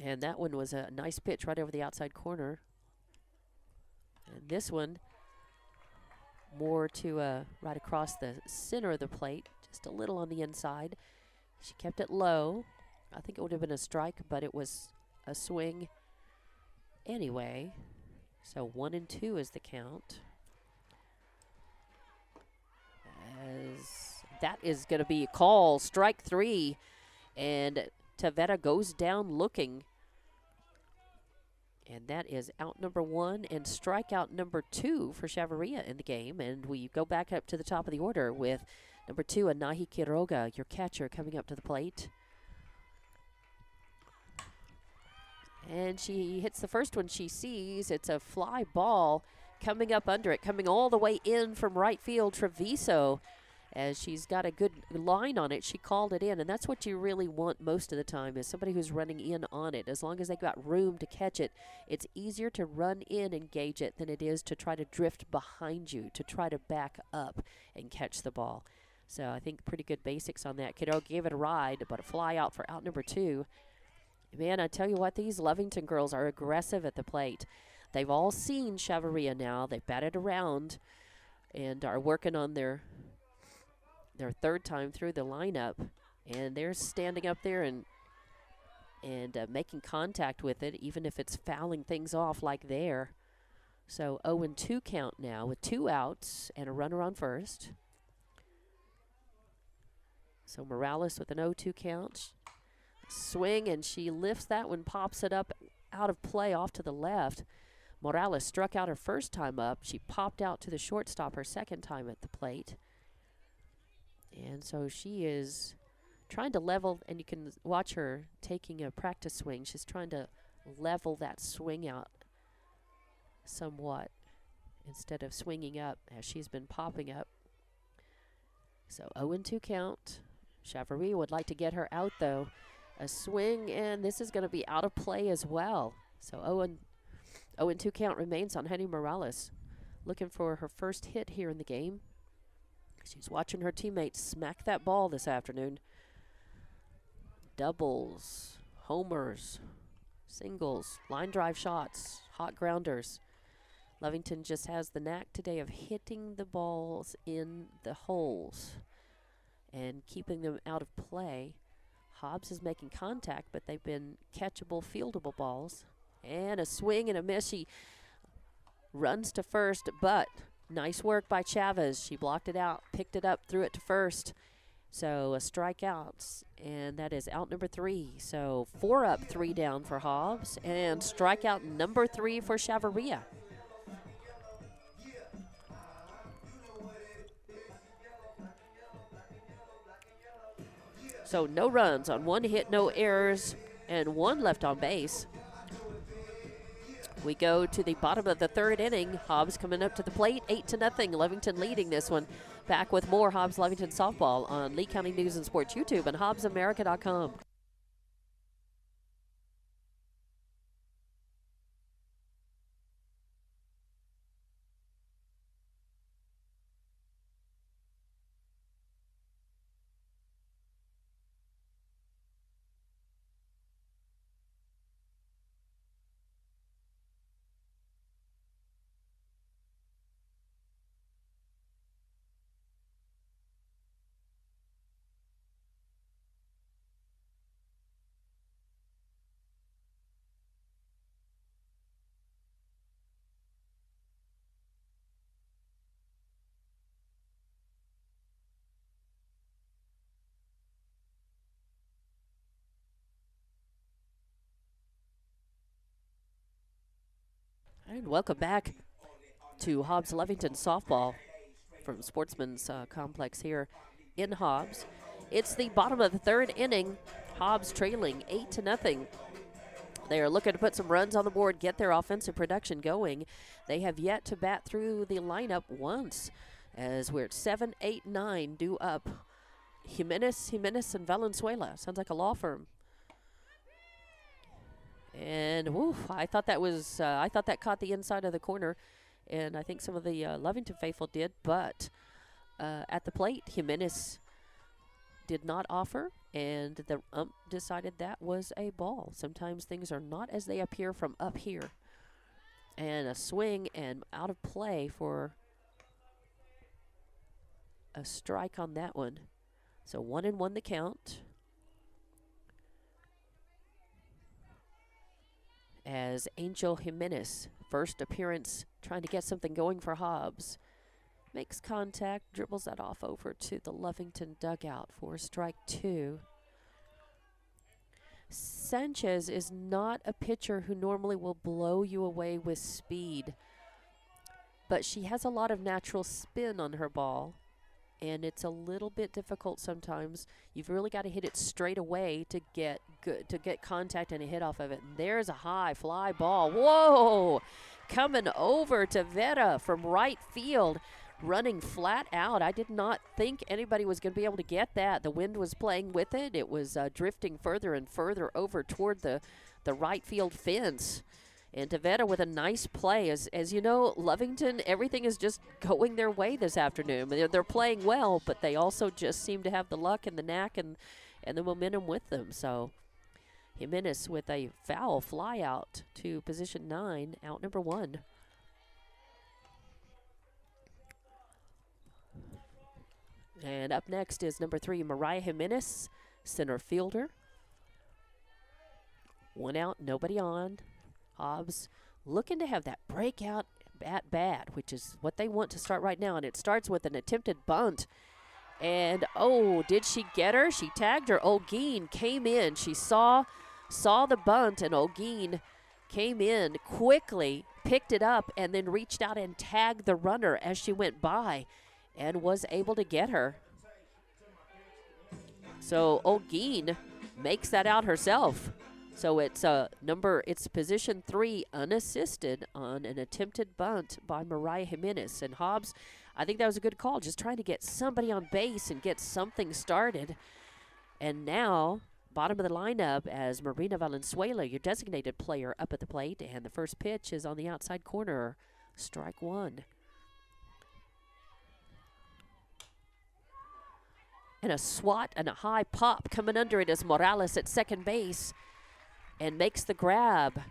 And that one was a nice pitch right over the outside corner. And this one more to right across the center of the plate, just a little on the inside. She kept it low. I think it would have been a strike, but it was a swing anyway. So 1-2 is the count. As that is going to be a call, strike three, and Tavera goes down looking. And that is out number one and strikeout number two for Chavarria in the game. And we go back up to the top of the order with number two, Anahi Quiroga, your catcher, coming up to the plate. And she hits the first one she sees. It's a fly ball coming up under it, coming all the way in from right field. Treviso, as she's got a good line on it, she called it in. And that's what you really want most of the time, is somebody who's running in on it. As long as they got room to catch it, it's easier to run in and gauge it than it is to try to drift behind you, to try to back up and catch the ball. So I think pretty good basics on that. Kiddo gave it a ride, but a fly out for out number two. Man, I tell you what, these Lovington girls are aggressive at the plate. They've all seen Chavarria now. They've batted around and are working on their third time through the lineup. And they're standing up there and making contact with it, even if it's fouling things off like there. So 0-2 count now with two outs and a runner on first. So Morales with an 0-2 count. Swing, and she lifts that one, pops it up out of play off to the left. Morales struck out her first time up. She popped out to the shortstop her second time at the plate. And so she is trying to level, and you can watch her taking a practice swing. She's trying to level that swing out somewhat instead of swinging up as she's been popping up. So 0-2 count. Chavarria would like to get her out, though. A swing, and this is going to be out of play as well. So 0-2 count remains on Henny Morales. Looking for her first hit here in the game. She's watching her teammates smack that ball this afternoon. Doubles, homers, singles, line drive shots, hot grounders. Lovington just has the knack today of hitting the balls in the holes and keeping them out of play. Hobbs is making contact, but they've been catchable, fieldable balls. And a swing and a miss. She runs to first, but nice work by Chavez. She blocked it out, picked it up, threw it to first. So a strikeout, and that is out number three. So 4 up, 3 down for Hobbs, and strikeout number 3 for Chavarria. So no runs on 1 hit, no errors, and 1 left on base. We go to the bottom of the 3rd inning. Hobbs coming up to the plate, 8-0. Lovington leading this one. Back with more Hobbs Lovington softball on Lee County News and Sports YouTube and HobbsAmerica.com. And welcome back to Hobbs Lovington softball from Sportsman's Complex here in Hobbs. It's the bottom of the third inning. Hobbs trailing 8-0. They are looking to put some runs on the board, get their offensive production going. They have yet to bat through the lineup once, as we're at 7, 8, 9 due up. Jimenez, and Valenzuela. Sounds like a law firm. And woo, I thought that caught the inside of the corner, and I think some of the Lovington faithful did. But at the plate, Jimenez did not offer, and the ump decided that was a ball. Sometimes things are not as they appear from up here. And a swing and out of play for a strike on that one. So 1-1 the count. As Angel Jimenez, first appearance, trying to get something going for Hobbs. Makes contact, dribbles that off over to the Lovington dugout for strike 2. Sanchez is not a pitcher who normally will blow you away with speed, but she has a lot of natural spin on her ball, and it's a little bit difficult sometimes. You've really got to hit it straight away to get contact and a hit off of it. And there's a high fly ball. Whoa! Coming over to Vera from right field, running flat out. I did not think anybody was going to be able to get that. The wind was playing with it. It was drifting further and further over toward the right field fence. And Tavetta with a nice play. As you know, Lovington, everything is just going their way this afternoon. They're playing well, but they also just seem to have the luck and the knack and the momentum with them. So Jimenez with a foul fly out to position 9, out number 1. And up next is number 3, Mariah Jimenez, center fielder. 1 out, nobody on. Hobbs looking to have that breakout at bat, which is what they want to start right now. And it starts with an attempted bunt. And, oh, did she get her? She tagged her. Olguin came in. She saw the bunt, and Olguin came in quickly, picked it up, and then reached out and tagged the runner as she went by and was able to get her. So Olguin makes that out herself. So it's position 3 unassisted on an attempted bunt by Mariah Jimenez. And Hobbs, I think that was a good call, just trying to get somebody on base and get something started. And now, bottom of the lineup as Marina Valenzuela, your designated player, up at the plate. And the first pitch is on the outside corner, strike 1. And a swat and a high pop coming under it as Morales at second base and makes the grab.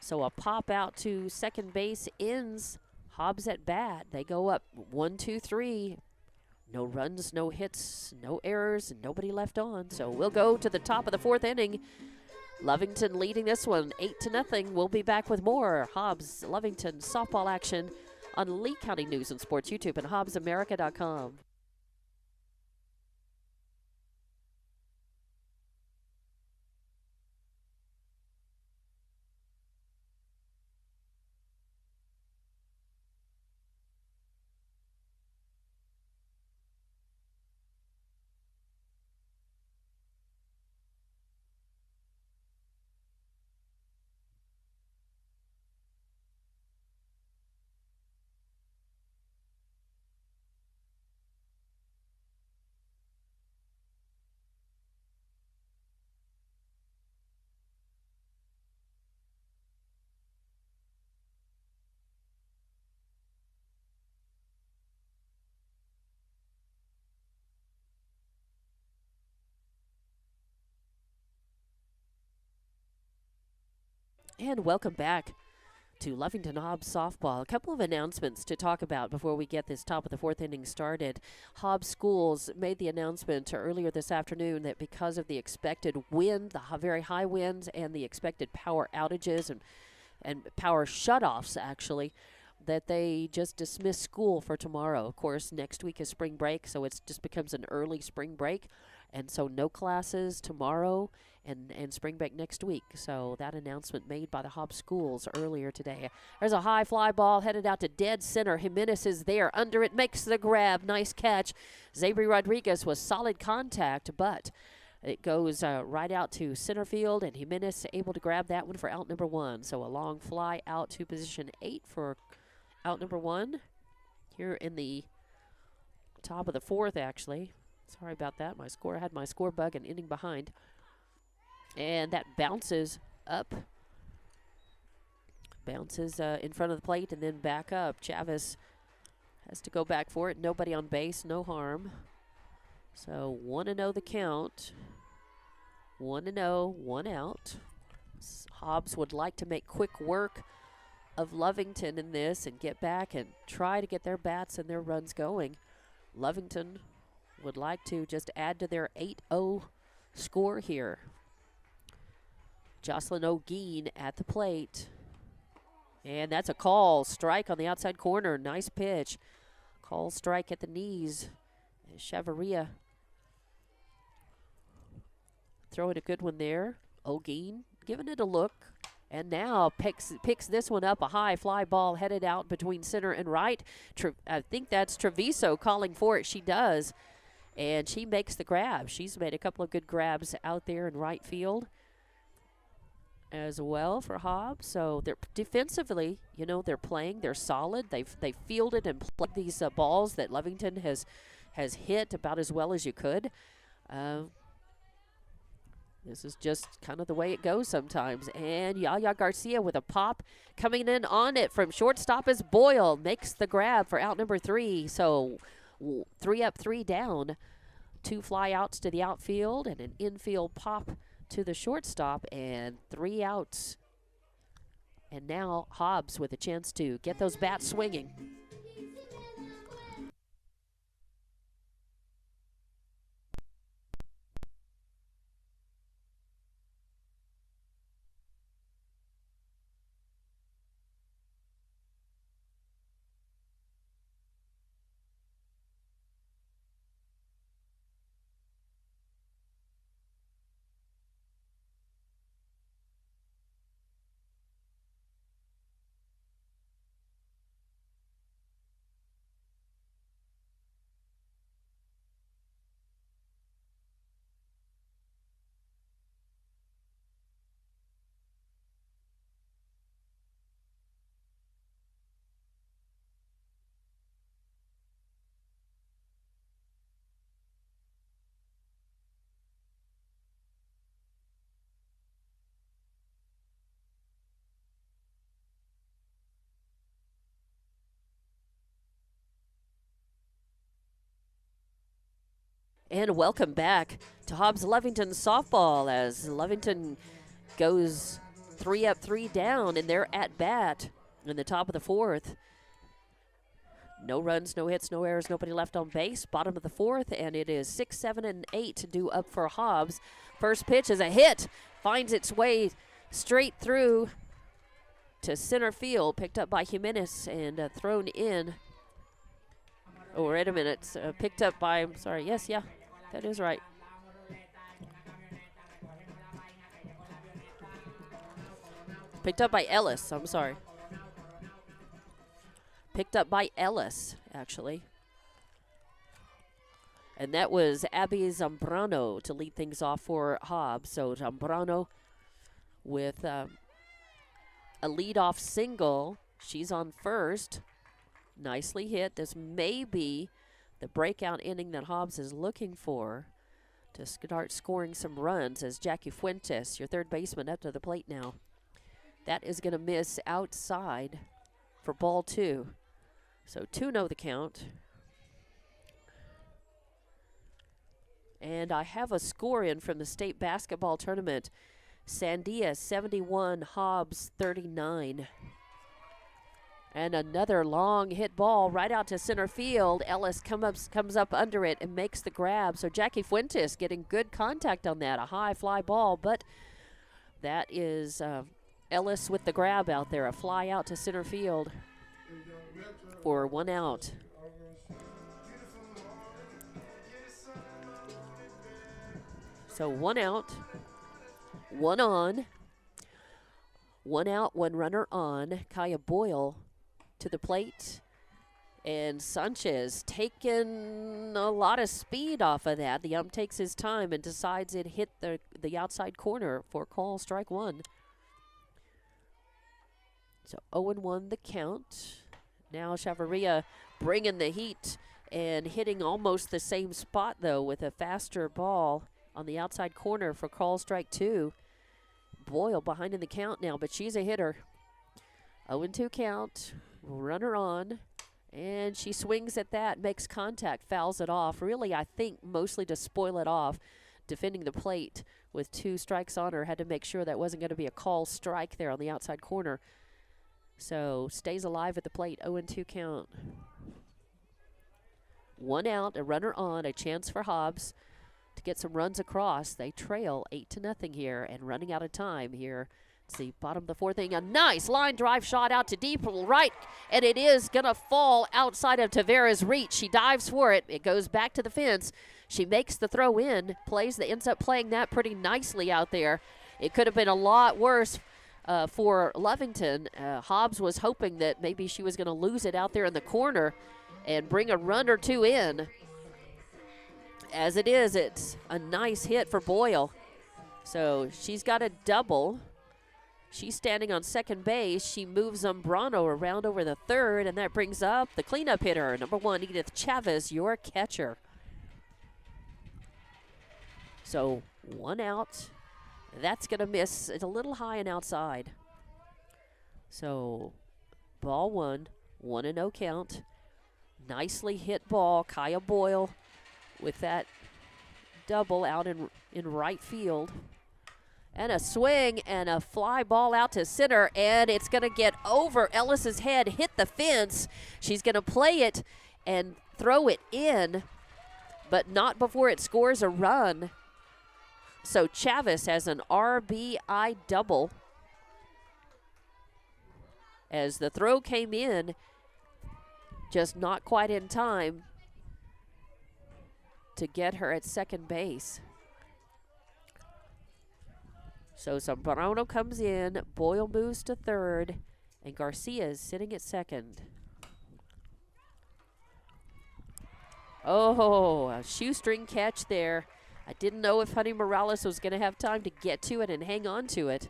So a pop out to second base ends Hobbs at bat. They go up 1, 2, 3. No runs, no hits, no errors, and nobody left on. So we'll go to the top of the 4th inning. Lovington leading this one 8-0. We'll be back with more Hobbs Lovington softball action on Lee County News and Sports YouTube and HobbsAmerica.com. And welcome back to Lovington Hobbs softball. A couple of announcements to talk about before we get this top of the 4th inning started. Hobbs Schools made the announcement earlier this afternoon that because of the expected wind, the very high winds, and the expected power outages and power shutoffs, actually, that they just dismissed school for tomorrow. Of course, next week is spring break, so it just becomes an early spring break. And so no classes tomorrow and spring break next week. So that announcement made by the Hobbs schools earlier today. There's a high fly ball headed out to dead center. Jimenez is there. Under it, makes the grab. Nice catch. Zabri Rodriguez was solid contact, but it goes right out to center field, and Jimenez able to grab that one for out number 1. So a long fly out to position 8 for out number 1 here in the top of the 4th, actually. Sorry about that. I had my score bug and inning behind. And that bounces up. Bounces in front of the plate and then back up. Chavez has to go back for it. Nobody on base, no harm. So 1-0 the count. 1-0, 1 out. Hobbs would like to make quick work of Lovington in this and get back and try to get their bats and their runs going. Lovington would like to just add to their 8-0 score here. Jocelyn O'Gean at the plate. And that's a call. Strike on the outside corner. Nice pitch. Call strike at the knees. Chavarria throwing a good one there. O'Gean giving it a look. And now picks this one up. A high fly ball headed out between center and right. I think that's Treviso calling for it. She does. And she makes the grab. She's made a couple of good grabs out there in right field as well for Hobbs. So they're defensively, you know, they're playing. They're solid. They've fielded and played these balls that Lovington has hit about as well as you could. This is just kind of the way it goes sometimes. And Yaya Garcia with a pop coming in on it from shortstop is Boyle. Makes the grab for out number 3. So 3 up, 3 down. 2 fly outs to the outfield and an infield pop to the shortstop and 3 outs. And now Hobbs with a chance to get those bats swinging. And welcome back to Hobbs Lovington softball as Lovington goes 3 up, 3 down in their at-bat in the top of the 4th. No runs, no hits, no errors, nobody left on base. Bottom of the 4th, and it is 6, 7, and 8 to do up for Hobbs. First pitch is a hit. Finds its way straight through to center field. Picked up by Jimenez and thrown in. Oh, wait a minute. Picked up by, I'm sorry, yes, yeah, that is right. Picked up by Ellis, I'm sorry. Picked up by Ellis, actually. And that was Abby Zambrano to lead things off for Hobbs. So Zambrano with a leadoff single. She's on first. Nicely hit. This may be the breakout inning that Hobbs is looking for to start scoring some runs as Jackie Fuentes, your third baseman, up to the plate now. That is going to miss outside for ball 2. So 2-0 the count. And I have a score in from the state basketball tournament. Sandia 71, Hobbs 39. And another long hit ball right out to center field. Ellis comes up under it and makes the grab. So Jackie Fuentes getting good contact on that. A high fly ball, but that is Ellis with the grab out there. A fly out to center field for 1 out. So 1 out, 1 on. 1 out, 1 runner on. Kaya Boyle to the plate. And Sanchez taking a lot of speed off of that. The ump takes his time and decides it hit the outside corner for call strike 1. So 0-1 the count. Now Chavarria bringing the heat and hitting almost the same spot, though, with a faster ball on the outside corner for call strike 2. Boyle behind in the count now, but she's a hitter. 0-2 count, runner on, and she swings at that, makes contact, fouls it off. Really, I think mostly to spoil it off, defending the plate with 2 strikes on her, had to make sure that wasn't going to be a call strike there on the outside corner. So stays alive at the plate, 0-2 count. 1 out, a runner on, a chance for Hobbs to get some runs across. They trail 8-0 here and running out of time here. Let's see, bottom of the 4th inning, a nice line drive shot out to deep right, and it is gonna fall outside of Tavera's reach. She dives for it. It goes back to the fence. She makes the throw in, ends up playing that pretty nicely out there. It could have been a lot worse for Lovington. Hobbs was hoping that maybe she was gonna lose it out there in the corner and bring a run or 2 in. As it is, it's a nice hit for Boyle. So she's got a double. She's standing on second base. She moves Zambrano around over the 3rd, and that brings up the cleanup hitter, number 1, Edith Chavez, your catcher. So 1 out. That's going to miss. It's a little high and outside. So ball 1, 1-0 count. Nicely hit ball. Kaya Boyle with that double out in right field. And a swing and a fly ball out to center, and it's going to get over Ellis's head, hit the fence. She's going to play it and throw it in, but not before it scores a run. So Chavez has an RBI double. As the throw came in, just not quite in time to get her at second base. So Zambrano comes in, Boyle moves to 3rd, and Garcia is sitting at 2nd. Oh, a shoestring catch there. I didn't know if Honey Morales was going to have time to get to it and hang on to it.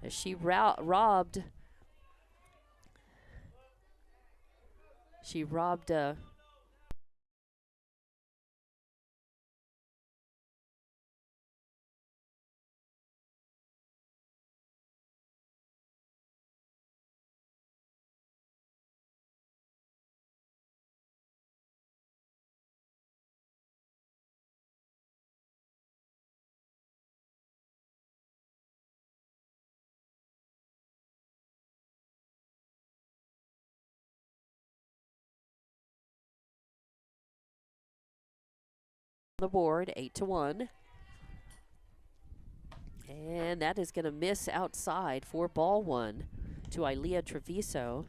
As she robbed the board, 8-1. And that is going to miss outside for ball 1 to Ilea Treviso.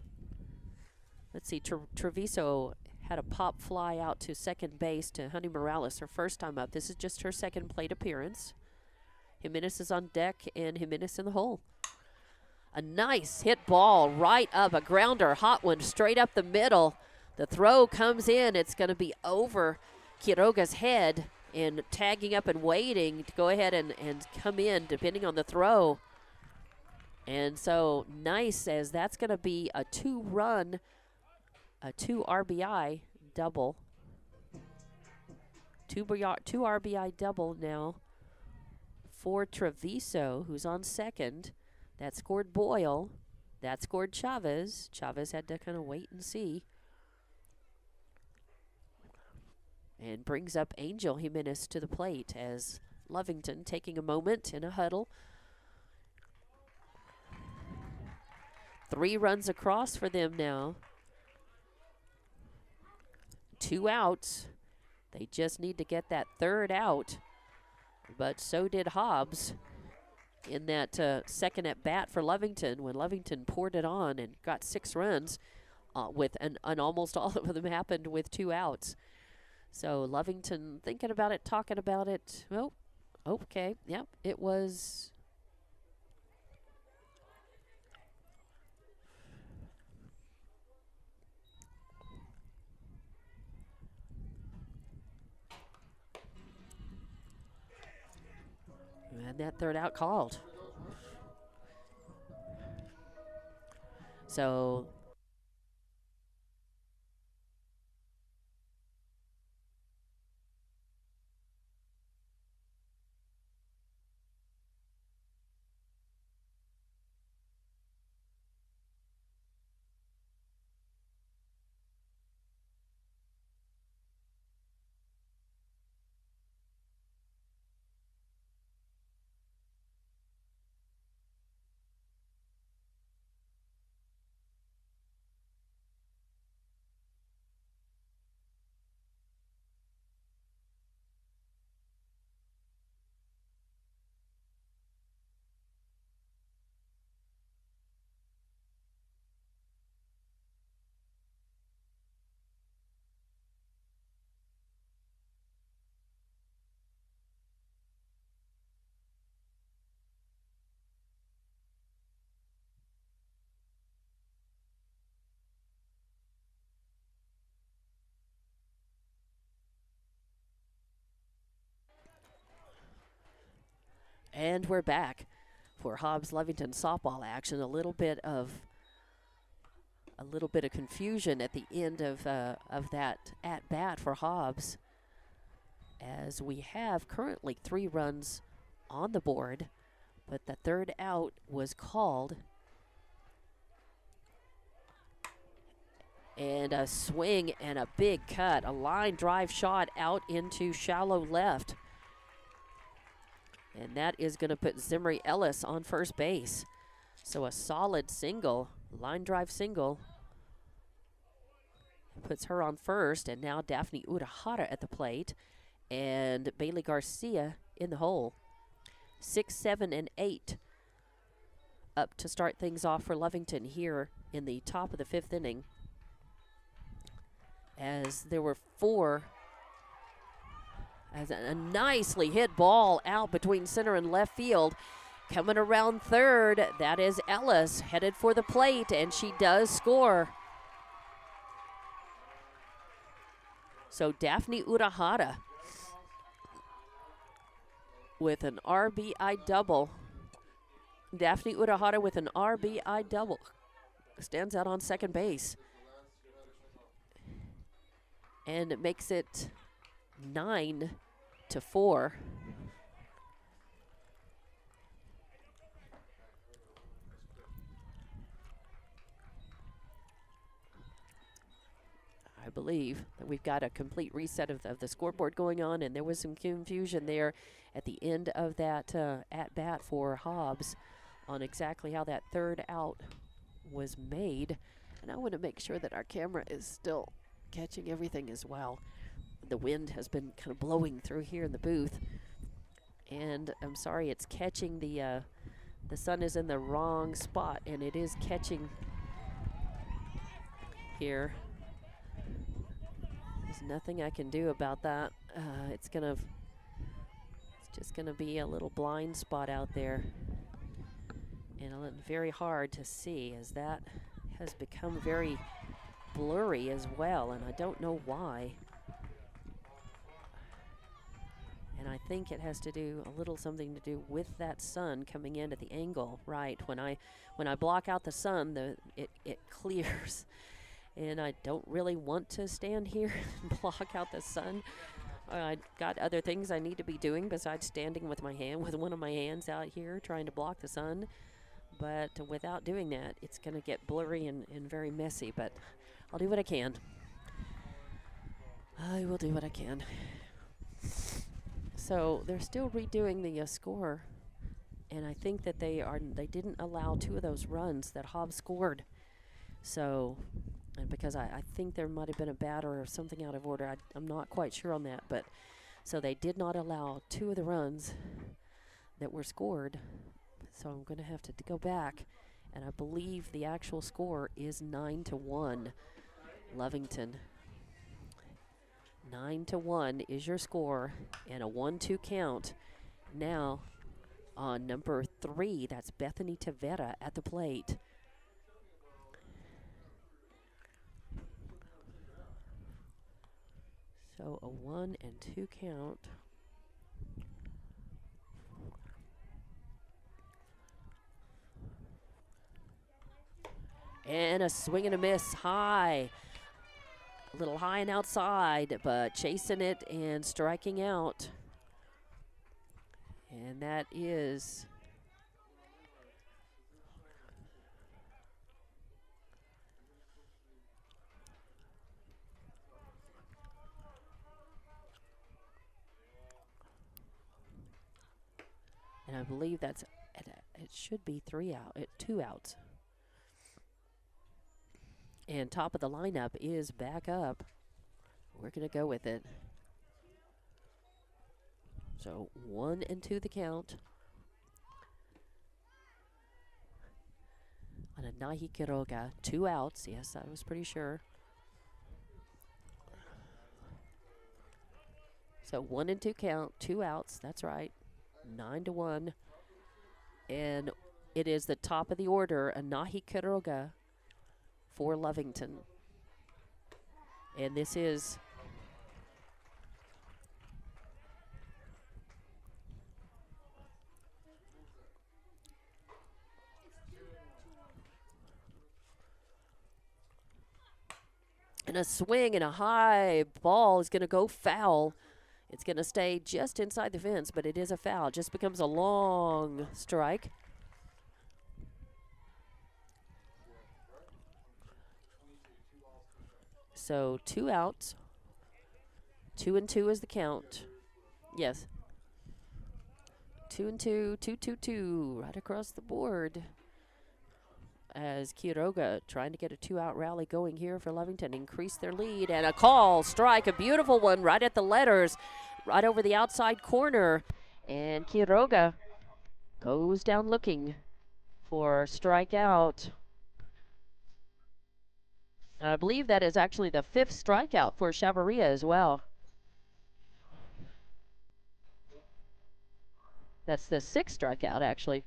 Let's see, Treviso had a pop fly out to second base to Honey Morales, her first time up. This is just her second plate appearance. Jimenez is on deck, and Jimenez in the hole. A nice hit ball right up, a grounder, hot one, straight up the middle. The throw comes in. It's going to be over Quiroga's head and tagging up and waiting to go ahead and come in depending on the throw. And so nice, as that's going to be a 2 RBI double. 2 RBI double now for Treviso, who's on second. That scored Boyle. That scored Chavez. Chavez had to kind of wait and see. And brings up Angel Jimenez to the plate as Lovington taking a moment in a huddle. 3 runs across for them now. 2 outs. They just need to get that 3rd out. But so did Hobbs in that second at bat for Lovington, when Lovington poured it on and got 6 runs and almost all of them happened with 2 outs. So Lovington thinking about it, talking about it. Well, Okay, yep, it was. And that third out called. So and we're back for Hobbs Lovington softball action. A little bit of confusion at the end of that at bat for Hobbs, as we have currently 3 runs on the board, but the third out was called. And a swing and a big cut, a line drive shot out into shallow left. And that is going to put Zimri Ellis on first base. So a solid single, line drive single, puts her on first. And now Daphne Urahara at the plate and Bailey Garcia in the hole. 6, 7, and 8 up to start things off for Lovington here in the top of the 5th inning, as there were 4, as a nicely hit ball out between center and left field. Coming around third, that is Ellis, headed for the plate, and she does score. So Daphne Urahara with an RBI double. Daphne Urahara with an RBI double stands out on second base. And it makes it 9-4. I believe that we've got a complete reset of the scoreboard going on, and there was some confusion there at the end of that at-bat for Hobbs on exactly how that third out was made. And I want to make sure that our camera is still catching everything as well. The wind has been kind of blowing through here in the booth, and I'm sorry, it's catching the sun is in the wrong spot, and it is catching here. There's nothing I can do about that. It's just gonna be a little blind spot out there, and very hard to see, as that has become very blurry as well, and I don't know why. And I think it has to do something to do with that sun coming in at the angle, right? When I block out the sun, it clears, and I don't really want to stand here and block out the sun. I got other things I need to be doing besides standing with one of my hands out here trying to block the sun. But without doing that, it's going to get blurry and very messy. But I'll do what I can. I will do what I can. So they're still redoing the score, and I think that they didn't allow 2 of those runs that Hobbs scored. So, and because I think there might have been a batter or something out of order, I'm not quite sure on that. But so they did not allow 2 of the runs that were scored. So I'm going to have to go back, and I believe the actual score is 9-1, Lovington. 9-1 is your score, and a 1-2 count Now on number 3, that's Bethany Tavera at the plate. So a 1-2 count. And a swing and a miss high. A little high and outside, but chasing it and striking out. And that is and I believe that's it should be 2 outs. And top of the lineup is back up. We're going to go with it. So 1-2 the count. On a Nahi Quiroga, 2 outs. Yes, I was pretty sure. So 1-2 count, 2 outs. That's right. 9-1. And it is the top of the order, a Nahi Quiroga for Lovington. And this is and a swing and a high ball is going to go foul. It's going to stay just inside the fence, but it is a foul. Just becomes a long strike. So 2 outs. 2-2 is the count. Yes. 2-2, 2-2-2, right across the board. As Quiroga trying to get a 2-out rally going here for Lovington, increase their lead, and a call, strike, a beautiful one right at the letters, right over the outside corner. And Quiroga goes down looking for strikeout. I believe that is actually the 5th strikeout for Chavarria as well. That's the 6th strikeout, actually.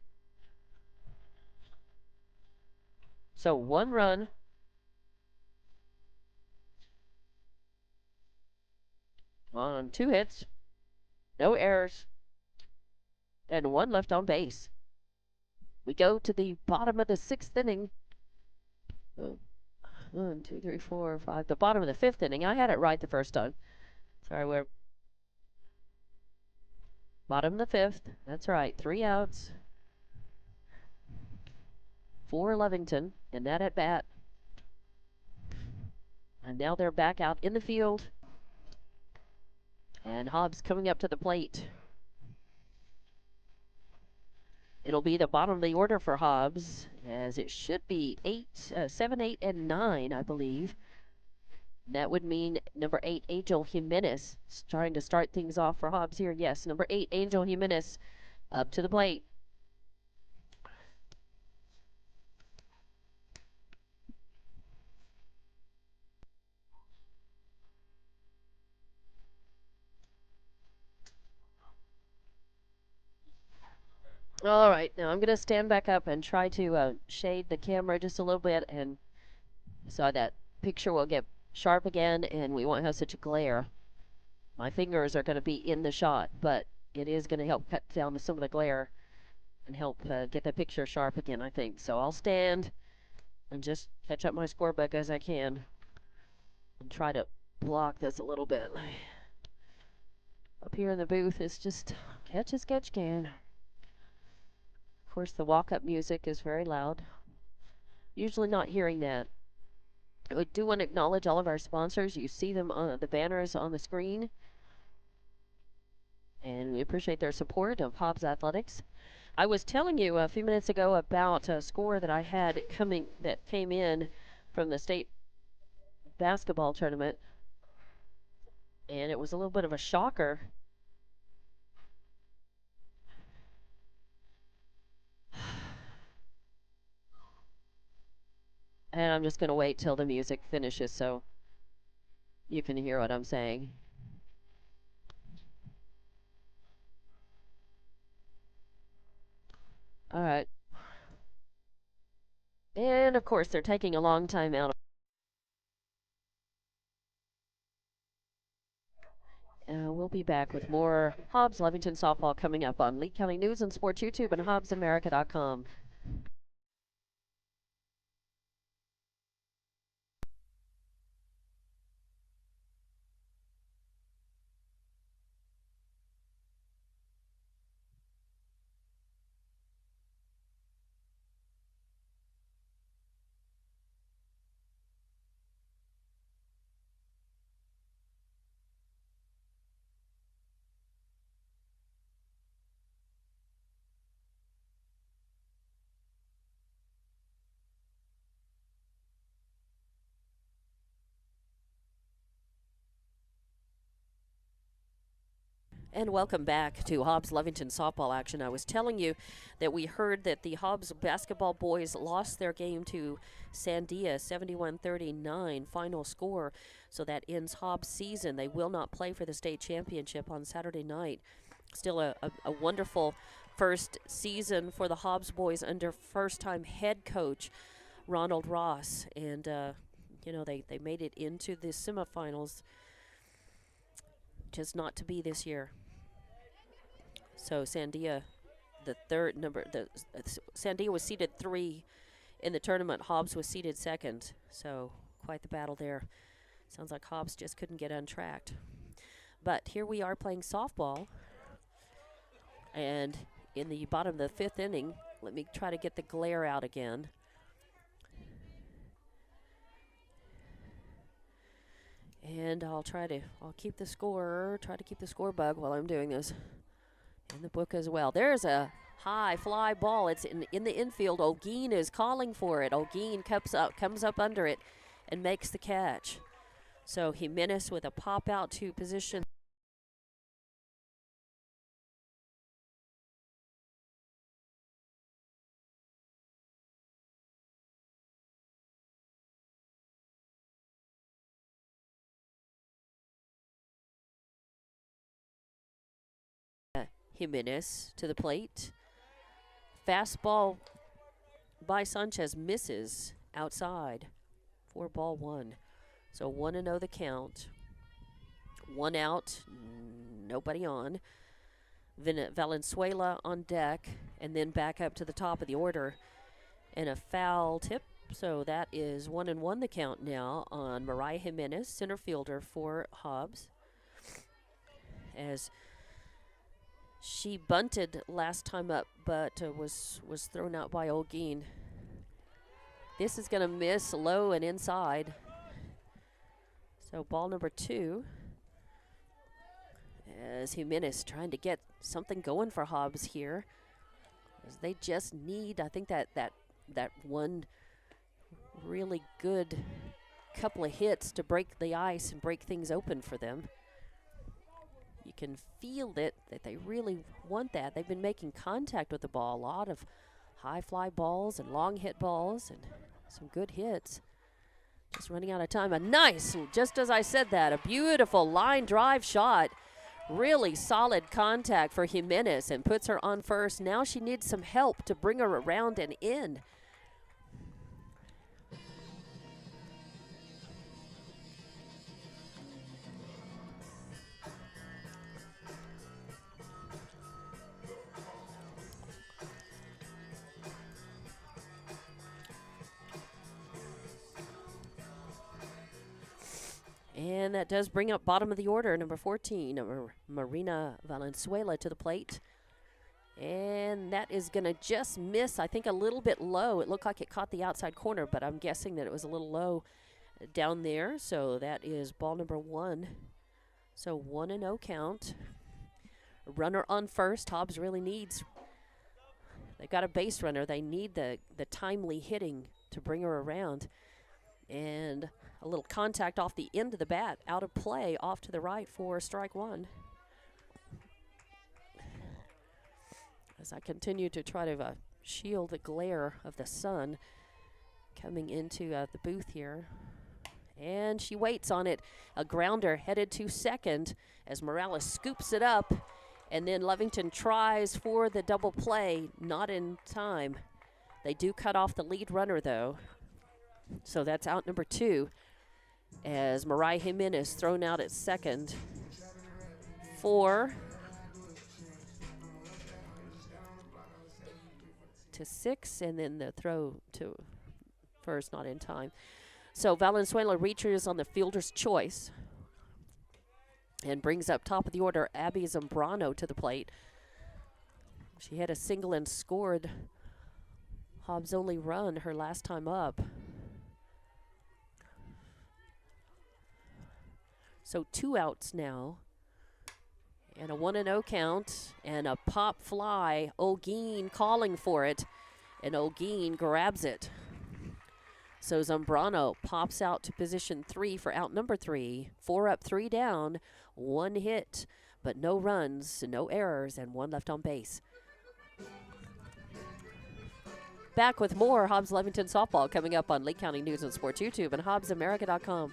So 1 run. On 2 hits. No errors. And 1 left on base. We go to the bottom of the 6th inning. 1, 2, 3, 4, 5. The bottom of the 5th inning. I had it right the first time. Sorry, we're bottom of the 5th. That's right. 3 outs for Lovington in that at bat. And now they're back out in the field. And Hobbs coming up to the plate. It'll be the bottom of the order for Hobbs, as it should be 7, 8, and 9, I believe. That would mean number 8, Angel Jimenez, trying to start things off for Hobbs here. Yes, number 8, Angel Jimenez, up to the plate. All right, now I'm going to stand back up and try to shade the camera just a little bit, and so that picture will get sharp again, and we won't have such a glare. My fingers are going to be in the shot, but it is going to help cut down some of the glare and help get the picture sharp again, I think. So I'll stand and just catch up my scorebook as I can and try to block this a little bit. Up here in the booth is just catch as catch can. Of course, the walk-up music is very loud. Usually not hearing that. I do want to acknowledge all of our sponsors. You see them on the banners on the screen. And we appreciate their support of Hobbs Athletics. I was telling you a few minutes ago about a score that I had that came in from the state basketball tournament. And it was a little bit of a shocker. And I'm just going to wait till the music finishes so you can hear what I'm saying. All right. And of course, they're taking a long time out. We'll be back with more Hobbs Lovington softball coming up on Lee County News and Sports YouTube and HobbsAmerica.com. And welcome back to Hobbs Lovington softball action. I was telling you that we heard that the Hobbs basketball boys lost their game to Sandia, 71-39 final score. So that ends Hobbs' season. They will not play for the state championship on Saturday night. Still a wonderful first season for the Hobbs boys under first-time head coach Ronald Ross. And, they made it into the semifinals, just not to be this year. So Sandia, Sandia was seeded 3 in the tournament. Hobbs was seeded 2nd. So quite the battle there. Sounds like Hobbs just couldn't get untracked. But here we are playing softball. And in the bottom of the 5th inning, let me try to get the glare out again. And I'll keep the score bug while I'm doing this in the book as well. There's a high fly ball. It's in the infield. Olguin is calling for it. Olguin comes up under it and makes the catch. So Jimenez with a pop out to position. Jimenez to the plate. Fastball by Sanchez misses outside for ball 1. So 1-0 the count. 1 out, nobody on. Valenzuela on deck, and then back up to the top of the order. And a foul tip. So that is 1-1 the count now on Mariah Jimenez, center fielder for Hobbs. As she bunted last time up, but was thrown out by Olguin. This is going to miss low and inside. So ball number 2. As Jimenez trying to get something going for Hobbs here. As they just need, I think that one really good couple of hits to break the ice and break things open for them. You can feel that they really want that. They've been making contact with the ball. A lot of high fly balls and long hit balls and some good hits. Just running out of time. A nice, just as I said that, a beautiful line drive shot. Really solid contact for Jimenez and puts her on first. Now she needs some help to bring her around and in. And that does bring up bottom of the order, number 14, Marina Valenzuela to the plate. And that is going to just miss, I think, a little bit low. It looked like it caught the outside corner, but I'm guessing that it was a little low down there. So that is ball number 1. So 1-0 count. Runner on first. Hobbs really needs, they've got a base runner. They need the timely hitting to bring her around. And a little contact off the end of the bat, out of play, off to the right for strike 1. As I continue to try to shield the glare of the sun coming into the booth here. And she waits on it. A grounder headed to second as Morales scoops it up And then Lovington tries for the double play, not in time. They do cut off the lead runner, though. So that's out number 2 as Mariah Jimenez thrown out at second. 4 to 6, and then the throw to first, not in time. So Valenzuela reaches on the fielder's choice and brings up top of the order Abby Zambrano to the plate. She had a single and scored Hobbs' only run her last time up. So 2 outs now. And a 1-0 count and a pop fly. Olguin calling for it, and Olguin grabs it. So Zambrano pops out to position 3 for out number 3. 4 up, 3 down, 1 hit, but no runs, no errors, and 1 left on base. Back with more Hobbs Lovington softball coming up on Lake County News and Sports YouTube and HobbsAmerica.com.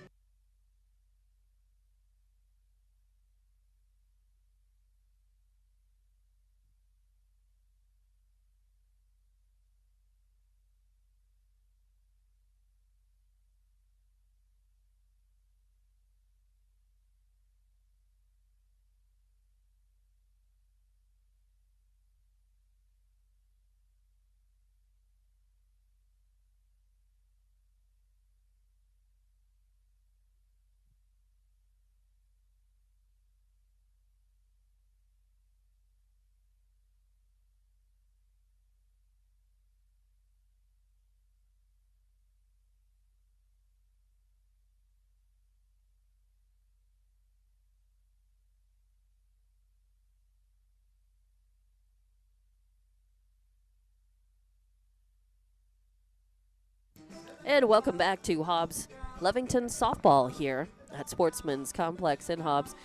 And welcome back to Hobbs Lovington softball here at Sportsman's Complex in Hobbs.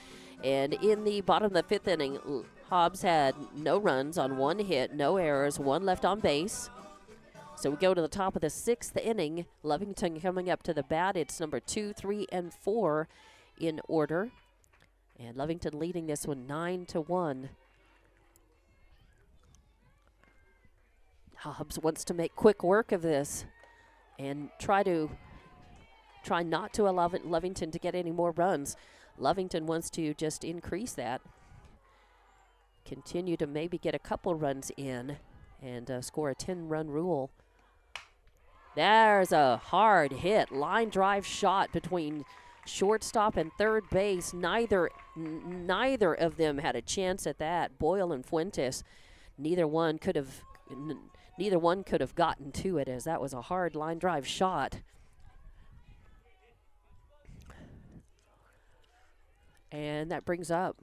And in the bottom of the 5th inning, Hobbs had no runs on 1 hit, no errors, 1 left on base. So we go to the top of the 6th inning. Lovington coming up to the bat. It's number 2, 3, and 4 in order. And Lovington leading this one 9-1. Hobbs wants to make quick work of this and try not to allow Lovington to get any more runs. Lovington wants to just increase that, continue to maybe get a couple runs in, and score a 10-run rule. There's a hard hit, line drive shot between shortstop and third base. Neither of them had a chance at that. Boyle and Fuentes, neither one could have gotten to it, as that was a hard line drive shot. And that brings up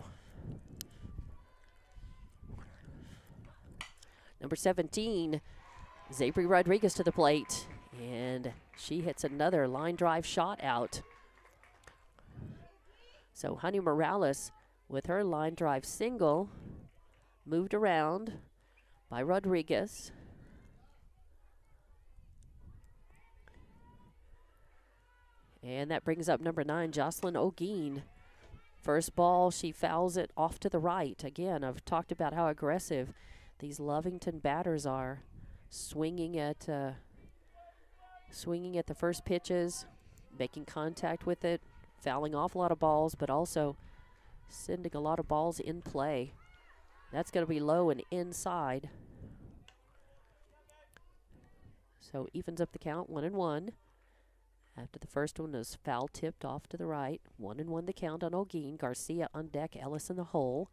number 17, Zabri Rodriguez to the plate. And she hits another line drive shot out. So Honey Morales with her line drive single, moved around by Rodriguez. And that brings up number 9, Jocelyn Olguin. First ball, she fouls it off to the right. Again, I've talked about how aggressive these Lovington batters are, swinging at the first pitches, making contact with it, fouling off a lot of balls, but also sending a lot of balls in play. That's going to be low and inside. So evens up the count, 1-1. After the first one is foul tipped off to the right. 1-1 the count on Olguin. Garcia on deck, Ellis in the hole.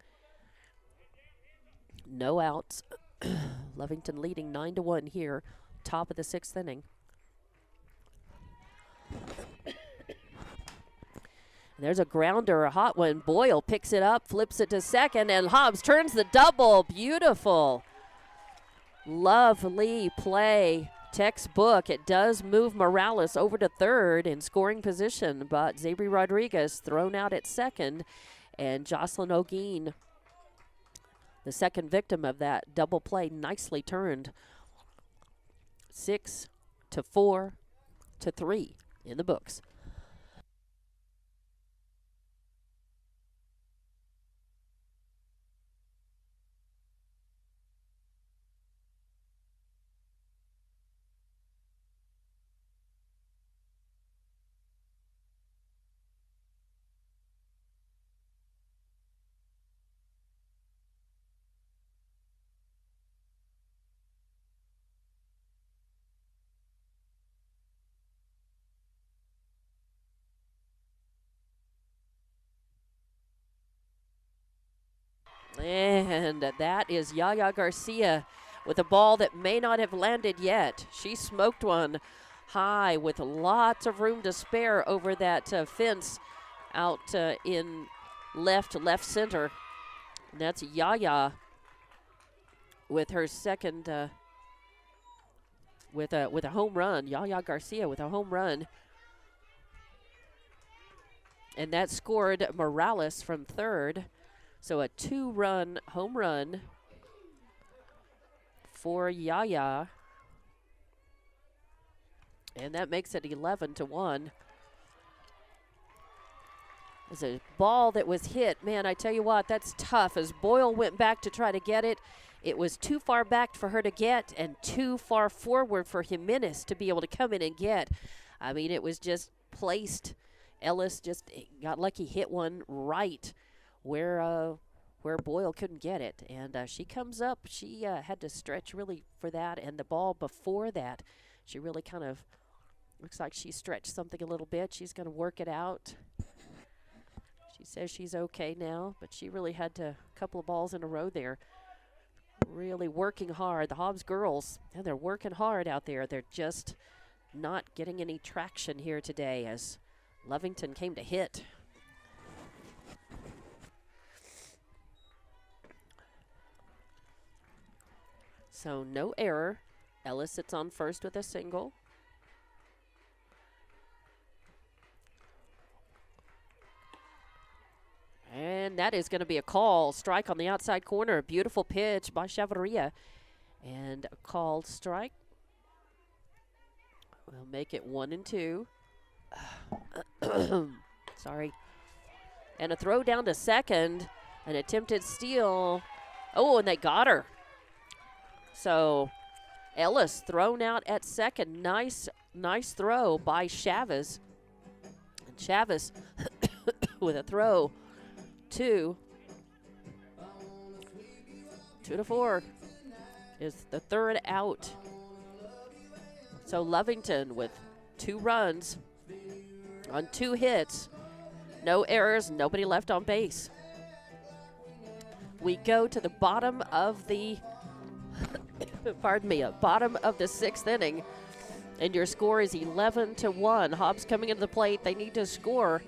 No outs. Lovington leading 9-1 here, top of the 6th inning. And there's a grounder, a hot one. Boyle picks it up, flips it to second, and Hobbs turns the double. Beautiful. Lovely play. Textbook. It does move Morales over to third in scoring position, but Zabri Rodriguez thrown out at second, and Jocelyn Olguin, the second victim of that double play, nicely turned. 6-4-3 in the books. And that is Yaya Garcia with a ball that may not have landed yet. She smoked one high with lots of room to spare over that fence out in left center. And that's Yaya with her second, with a home run. Yaya Garcia with a home run. And that scored Morales from third. So a 2-run home run for Yaya. And that makes it 11-1. It's a ball that was hit. Man, I tell you what, that's tough. As Boyle went back to try to get it, it was too far back for her to get and too far forward for Jimenez to be able to come in and get. I mean, it was just placed. Ellis just got lucky, hit one right where Boyle couldn't get it. And she comes up. She had to stretch really for that. And the ball before that, she really kind of looks like she stretched something a little bit. She's going to work it out. She says she's okay now, but she really had to, a couple of balls in a row there. Really working hard. The Hobbs girls, and they're working hard out there. They're just not getting any traction here today as Lovington came to hit. So no error. Ellis sits on first with a single. And that is going to be a call. Strike on the outside corner. Beautiful pitch by Chavarria. And a called strike. We'll make it 1-2. Sorry. And a throw down to second. An attempted steal. Oh, and they got her. So Ellis thrown out at second. Nice throw by Chavez. And Chavez with a throw. 2-4 is the third out. So Lovington with 2 runs on 2 hits. No errors, nobody left on base. We go to the bottom of the bottom of the 6th inning, and your score is 11-1. Hobbs coming into the plate. They need to score.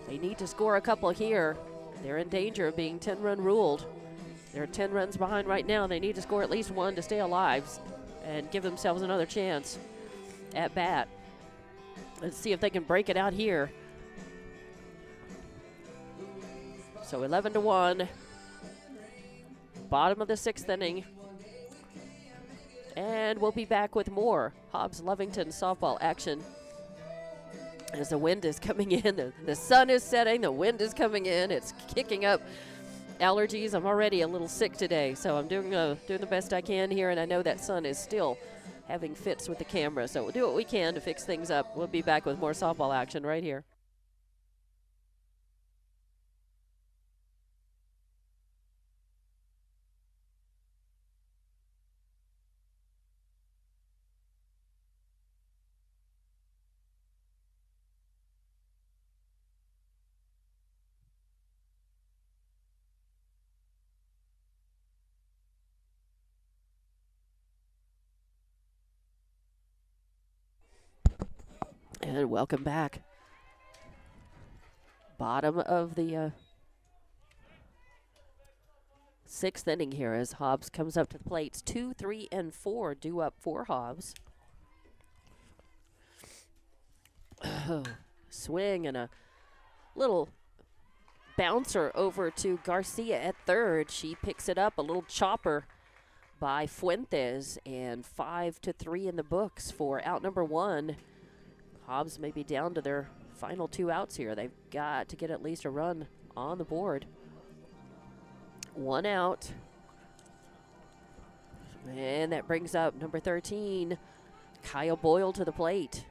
They need to score a couple here. They're in danger of being 10-run ruled. They're 10 runs behind right now. They need to score at least 1 to stay alive and give themselves another chance at bat. Let's see if they can break it out here. So 11-1. Bottom of the 6th inning. And we'll be back with more Hobbs Lovington softball action. As the wind is coming in, the sun is setting, the wind is coming in, it's kicking up. Allergies, I'm already a little sick today, so I'm doing the best I can here, and I know that sun is still having fits with the camera, so we'll do what we can to fix things up. We'll be back with more softball action right here. And welcome back. Bottom of the 6th inning here as Hobbs comes up to the plates. 2, 3, and 4 due up for Hobbs. Swing and a little bouncer over to Garcia at third. She picks it up, a little chopper by Fuentes, and 5-3 in the books for out number 1. Hobbs may be down to their final 2 outs here. They've got to get at least a run on the board. 1 out. And that brings up number 13, Kyle Boyle, to the plate.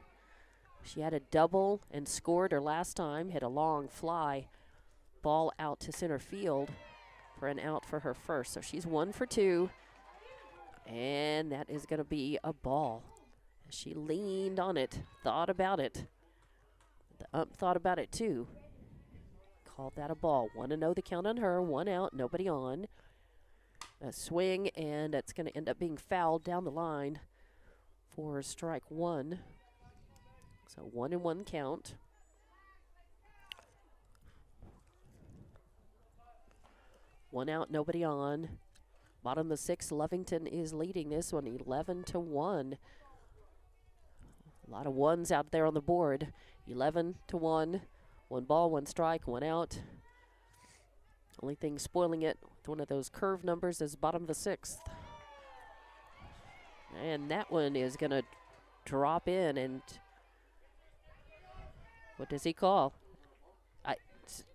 She had a double and scored her last time, hit a long fly ball out to center field for an out for her first. So she's 1 for 2, and that is going to be a ball. She leaned on it, thought about it. The ump thought about it too. called that a ball. 1-0 the count on her. 1 out, nobody on. A swing, and it's going to end up being fouled down the line for strike 1. So 1-1 count. One out, nobody on. Bottom of the 6th, Lovington is leading this one 11-1. A lot of ones out there on the board. 11-1. 1 ball, 1 strike, 1 out. Only thing spoiling it with one of those curve numbers is bottom of the 6th. And that one is going to drop in, and what does he call?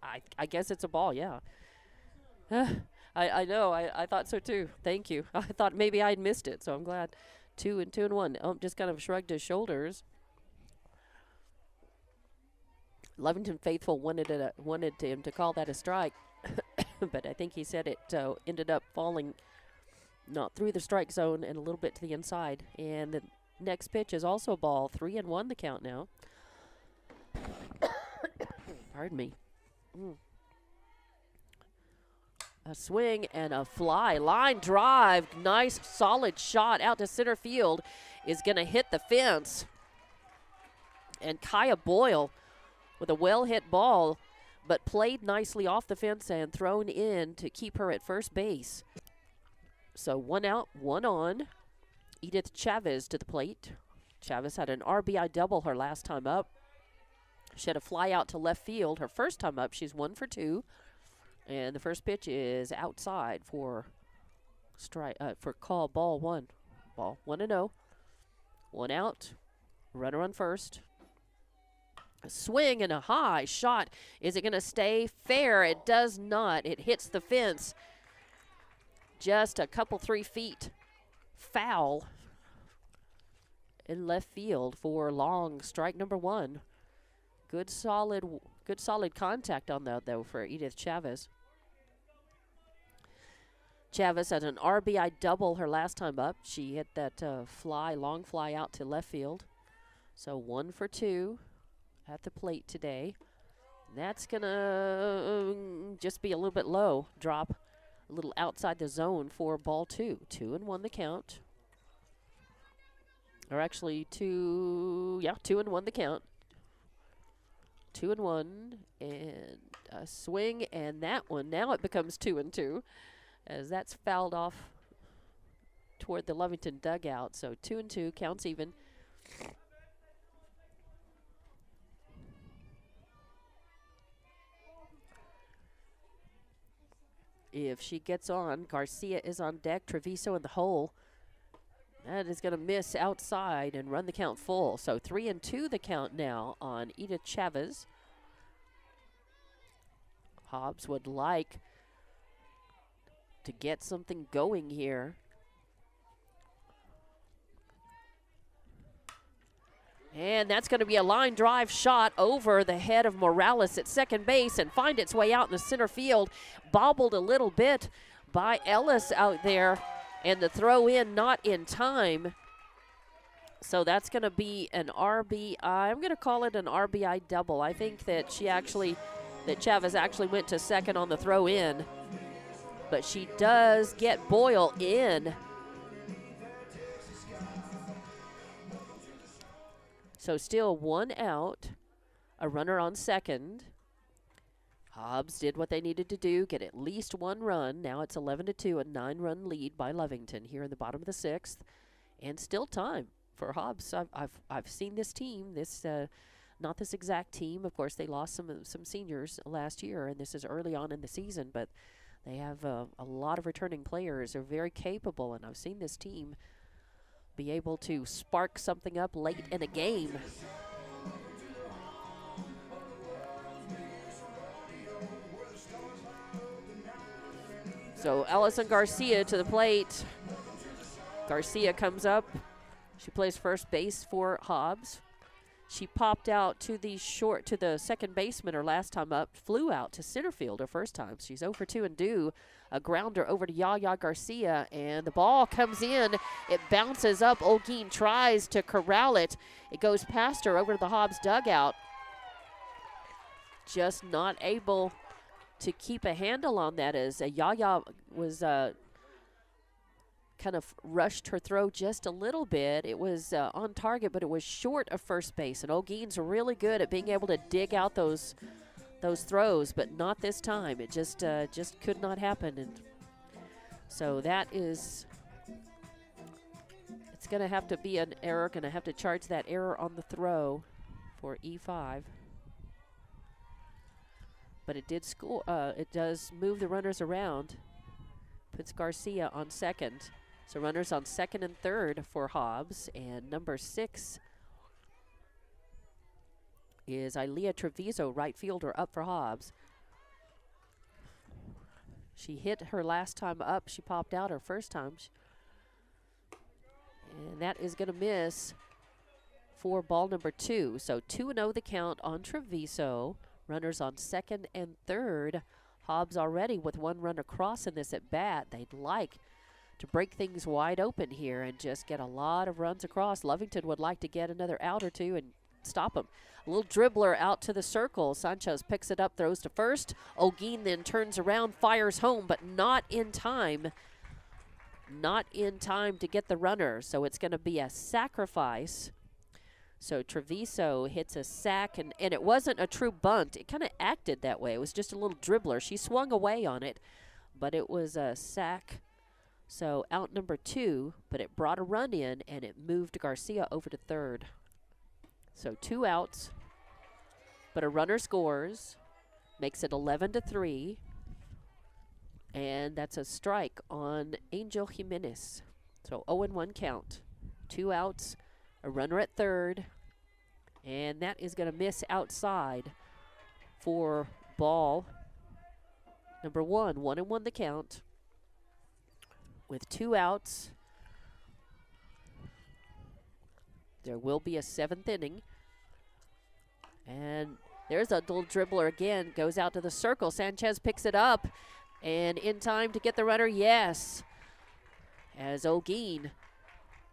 I guess it's a ball, yeah. I know, I thought so too. Thank you. I thought maybe I'd missed it, so I'm glad. 2-1. Just kind of shrugged his shoulders. Lovington faithful wanted him to call that a strike, but I think he said it ended up falling not through the strike zone and a little bit to the inside. And the next pitch is also a ball. 3-1 the count now. Pardon me. A swing and a fly. Line drive. Nice solid shot out to center field is going to hit the fence. And Kaya Boyle with a well-hit ball, but played nicely off the fence and thrown in to keep her at first base. So 1 out, 1 on. Edith Chavez to the plate. Chavez had an RBI double her last time up. She had a fly out to left field her first time up. She's 1 for 2. And the first pitch is outside for strike for call ball 1. Ball 1-0. 1 out. Runner on first. A swing and a high shot. Is it going to stay fair? It does not. It hits the fence just a couple 3 feet foul in left field for long. Strike number 1. Good solid contact on that though for Edith Chavez. Chavez had an RBI double her last time up. She hit that long fly out to left field. So 1 for 2 at the plate today. That's going to just be a little bit low. Drop a little outside the zone for ball 2. 2-1 the count. Or actually 2-1 the count. 2-1 and a swing, and that one, now it becomes 2-2 as that's fouled off toward the Lovington dugout. So 2-2 counts even. If she gets on, Garcia is on deck, Treviso in the hole. That is going to miss outside and run the count full. So 3-2 the count now on Edith Chavez. Hobbs would like to get something going here. And that's going to be a line drive shot over the head of Morales at second base and find its way out in the center field. Bobbled a little bit by Ellis out there, and the throw in not in time. So that's going to be an RBI. I'm going to call it an RBI double. I think that Chavez actually went to second on the throw in, but she does get Boyle in. So still 1 out, a runner on second. Hobbs did what they needed to do, get at least 1 run. Now it's 11-2, a 9-run lead by Lovington here in the bottom of the 6th, and still time for Hobbs. I've seen this team. Not this exact team. Of course, they lost some seniors last year, and this is early on in the season. But they have a lot of returning players. They're very capable, and I've seen this team be able to spark something up late in a game. So Allison Garcia to the plate. Garcia comes up. She plays first base for Hobbs. She popped out to the second baseman her last time up, flew out to center field her first time. She's 0 for 2 and due. A grounder over to Yaya Garcia, and the ball comes in. It bounces up. Olguin tries to corral it. It goes past her over to the Hobbs dugout. Just not able to keep a handle on that as Yaya was kind of rushed her throw just a little bit. It was on target, but it was short of first base. And O'Gean's really good at being able to dig out those throws, but not this time. It just could not happen. And so that is, it's going to have to be an error. Going to have to charge that error on the throw for E5. But it did score. It does move the runners around. Puts Garcia on second. So runners on second and third for Hobbs. And number 6 is Ilea Treviso, right fielder, up for Hobbs. She hit her last time up. She popped out her first time. And that is going to miss for ball number 2. So 2-0 the count on Treviso. Runners on second and third. Hobbs already with 1 run across in this at bat. They'd like to break things wide open here and just get a lot of runs across. Lovington would like to get another out or two and stop them. A little dribbler out to the circle. Sanchez picks it up, throws to first. O'Gean then turns around, fires home, but not in time. Not in time to get the runner. So it's going to be a sacrifice. So Treviso hits a sack, and it wasn't a true bunt. It kind of acted that way. It was just a little dribbler. She swung away on it, but it was a sack. So out number 2, but it brought a run in, and it moved Garcia over to third. So 2 outs, but a runner scores, makes it 11-3, and that's a strike on Angel Jimenez. So 0-1 count. 2 outs, a runner at third, and that is going to miss outside for ball number 1. 1-1 the count. With 2 outs, there will be a 7th inning. And there's a little dribbler again, goes out to the circle. Sanchez picks it up, and in time to get the runner, yes. As O'Gean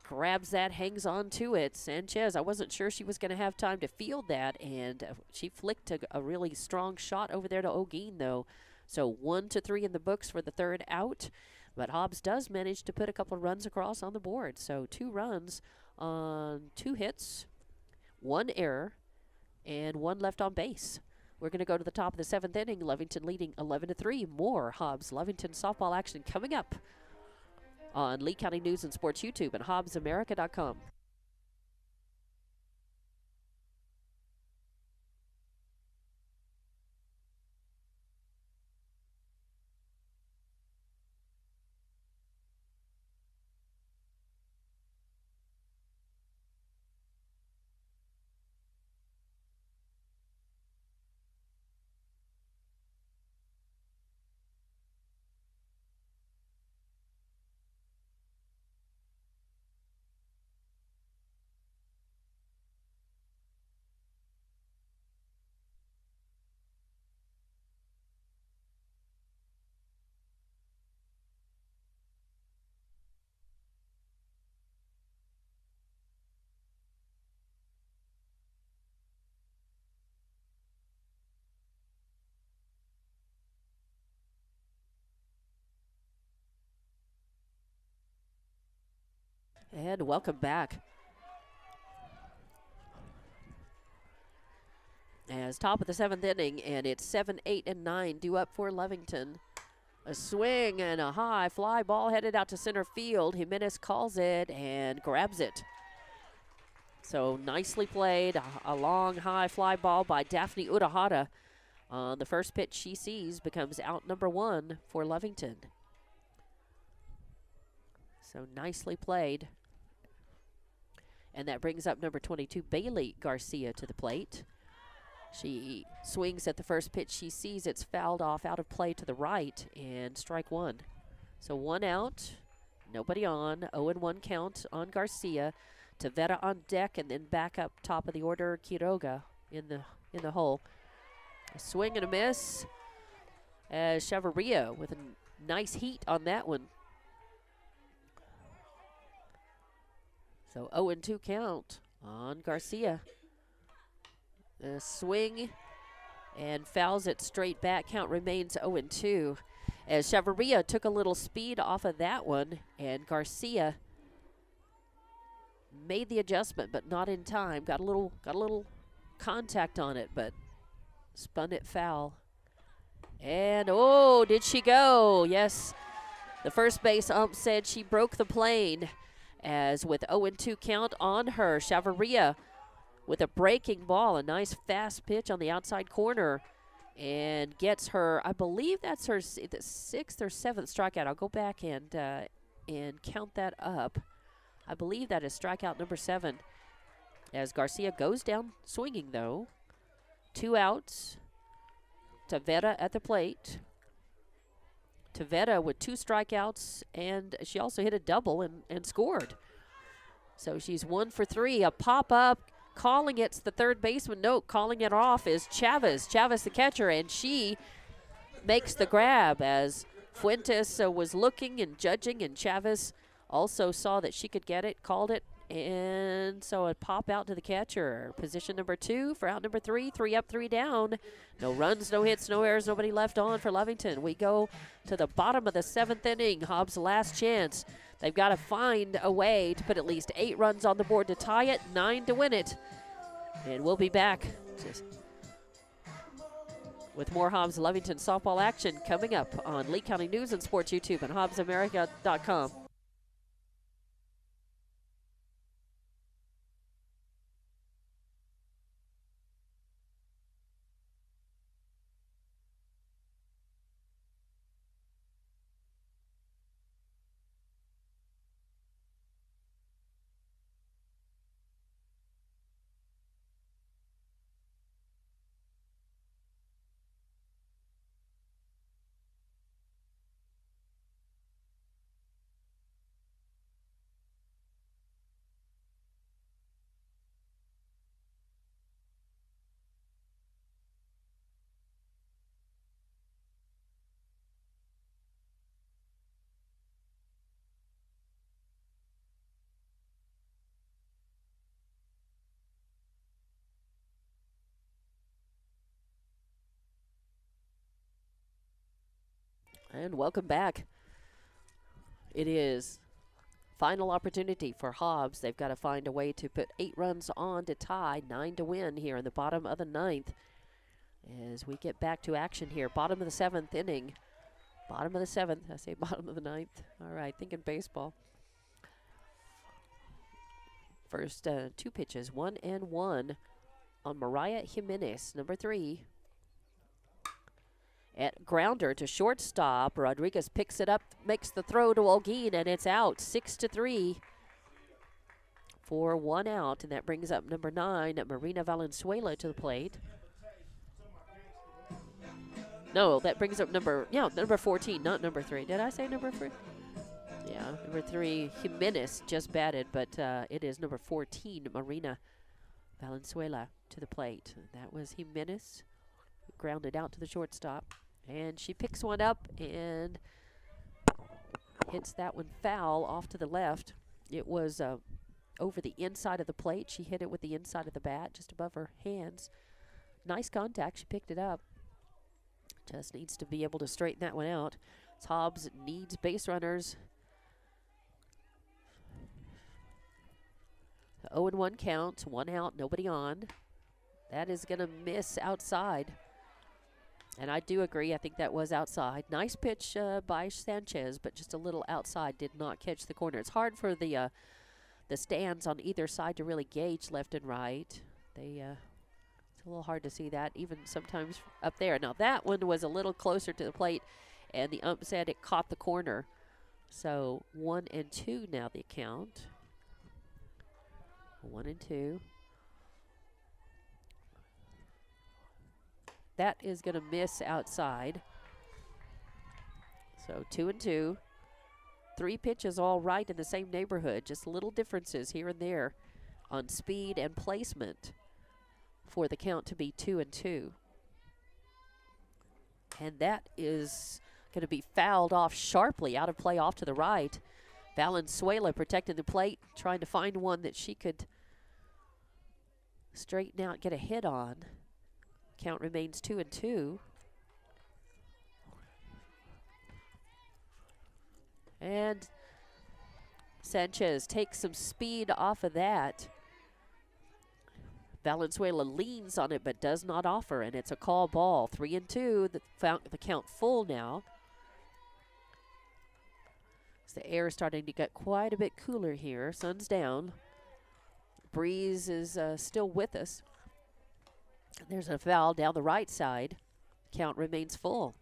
grabs that, hangs on to it. Sanchez, I wasn't sure she was going to have time to field that, and she flicked a really strong shot over there to O'Gean, though. So 1-3 in the books for the 3rd out. But Hobbs does manage to put a couple of runs across on the board. So 2 runs on 2 hits, 1 error, and 1 left on base. We're going to go to the top of the 7th inning. Lovington leading 11-3. More Hobbs Lovington softball action coming up on Lee County News and Sports YouTube and HobbsAmerica.com. And welcome back. As top of the 7th inning, and it's 7, 8, and 9 due up for Lovington. A swing and a high fly ball headed out to center field. Jimenez calls it and grabs it. So nicely played. A long high fly ball by Daphne Urahara. On the first pitch she sees becomes out number 1 for Lovington. So nicely played. And that brings up number 22, Bailey Garcia, to the plate. She swings at the first pitch she sees. It's fouled off out of play to the right, and strike 1. So 1 out, nobody on. 0-1 count on Garcia. Tavera on deck, and then back up top of the order, Quiroga in the hole. A swing and a miss as Chavarria with a nice heat on that one. So 0-2 count on Garcia. A swing and fouls it straight back. Count remains 0-2. As Chavarria took a little speed off of that one, and Garcia made the adjustment, but not in time. Got a little contact on it, but spun it foul. And oh, did she go? Yes, the first base ump said she broke the plane. As with 0-2 count on her, Chavarria with a breaking ball, a nice fast pitch on the outside corner, and gets her, I believe that's her the 6th or 7th strikeout. I'll go back and count that up. I believe that is strikeout number 7. As Garcia goes down swinging, though. 2 outs. Tavera at the plate. Tavera with 2 strikeouts, and she also hit a double and scored. So she's 1 for 3. A pop-up. Calling it's the third baseman. No, calling it off is Chavez. Chavez the catcher, and she makes the grab as Fuentes was looking and judging, and Chavez also saw that she could get it, called it, and so a pop out to the catcher. Position number 2 for out number 3. 3 up, 3 down. No runs, no hits, no errors, nobody left on for Lovington. We go to the bottom of the 7th inning. Hobbs' last chance. They've got to find a way to put at least 8 runs on the board to tie it, 9 to win it. And we'll be back with more Hobbs Lovington softball action coming up on Lee County News and Sports YouTube and HobbsAmerica.com. And welcome back. It is final opportunity for Hobbs. They've got to find a way to put 8 runs on to tie, 9 to win here in the bottom of the 9th. As we get back to action here, bottom of the 7th inning. Bottom of the 7th. I say bottom of the 9th. All right, thinking baseball. First 2 pitches, 1-1 on Mariah Jimenez, number 3. At grounder to shortstop, Rodriguez picks it up, makes the throw to Olguin, and it's out, 6-3 for 1 out, and that brings up number 9, Marina Valenzuela, to the plate. No, that brings up number 14, not number 3. Did I say number 3? Yeah, number 3, Jimenez just batted, but it is number 14, Marina Valenzuela, to the plate. That was Jimenez, grounded out to the shortstop. And she picks one up and hits that one foul off to the left. It was over the inside of the plate. She hit it with the inside of the bat, just above her hands. Nice contact. She picked it up. Just needs to be able to straighten that one out. Hobbs needs base runners. The 0-1 count, 1 out, nobody on. That is going to miss outside. And I do agree, I think that was outside. Nice pitch by Sanchez, but just a little outside, did not catch the corner. It's hard for the stands on either side to really gauge left and right. It's a little hard to see that, even sometimes up there. Now that one was a little closer to the plate, and the ump said it caught the corner. So 1-2 now the count. 1-2. That is going to miss outside. So 2-2. 3 pitches all right in the same neighborhood. Just little differences here and there on speed and placement for the count to be 2-2. And that is going to be fouled off sharply, out of play off to the right. Valenzuela protecting the plate, trying to find one that she could straighten out, get a hit on. Count remains 2-2. And Sanchez takes some speed off of that. Valenzuela leans on it but does not offer, and it's a call ball. 3-2, the count full now. The air is starting to get quite a bit cooler here. Sun's down. Breeze is still with us. There's a foul down the right side. Count remains full.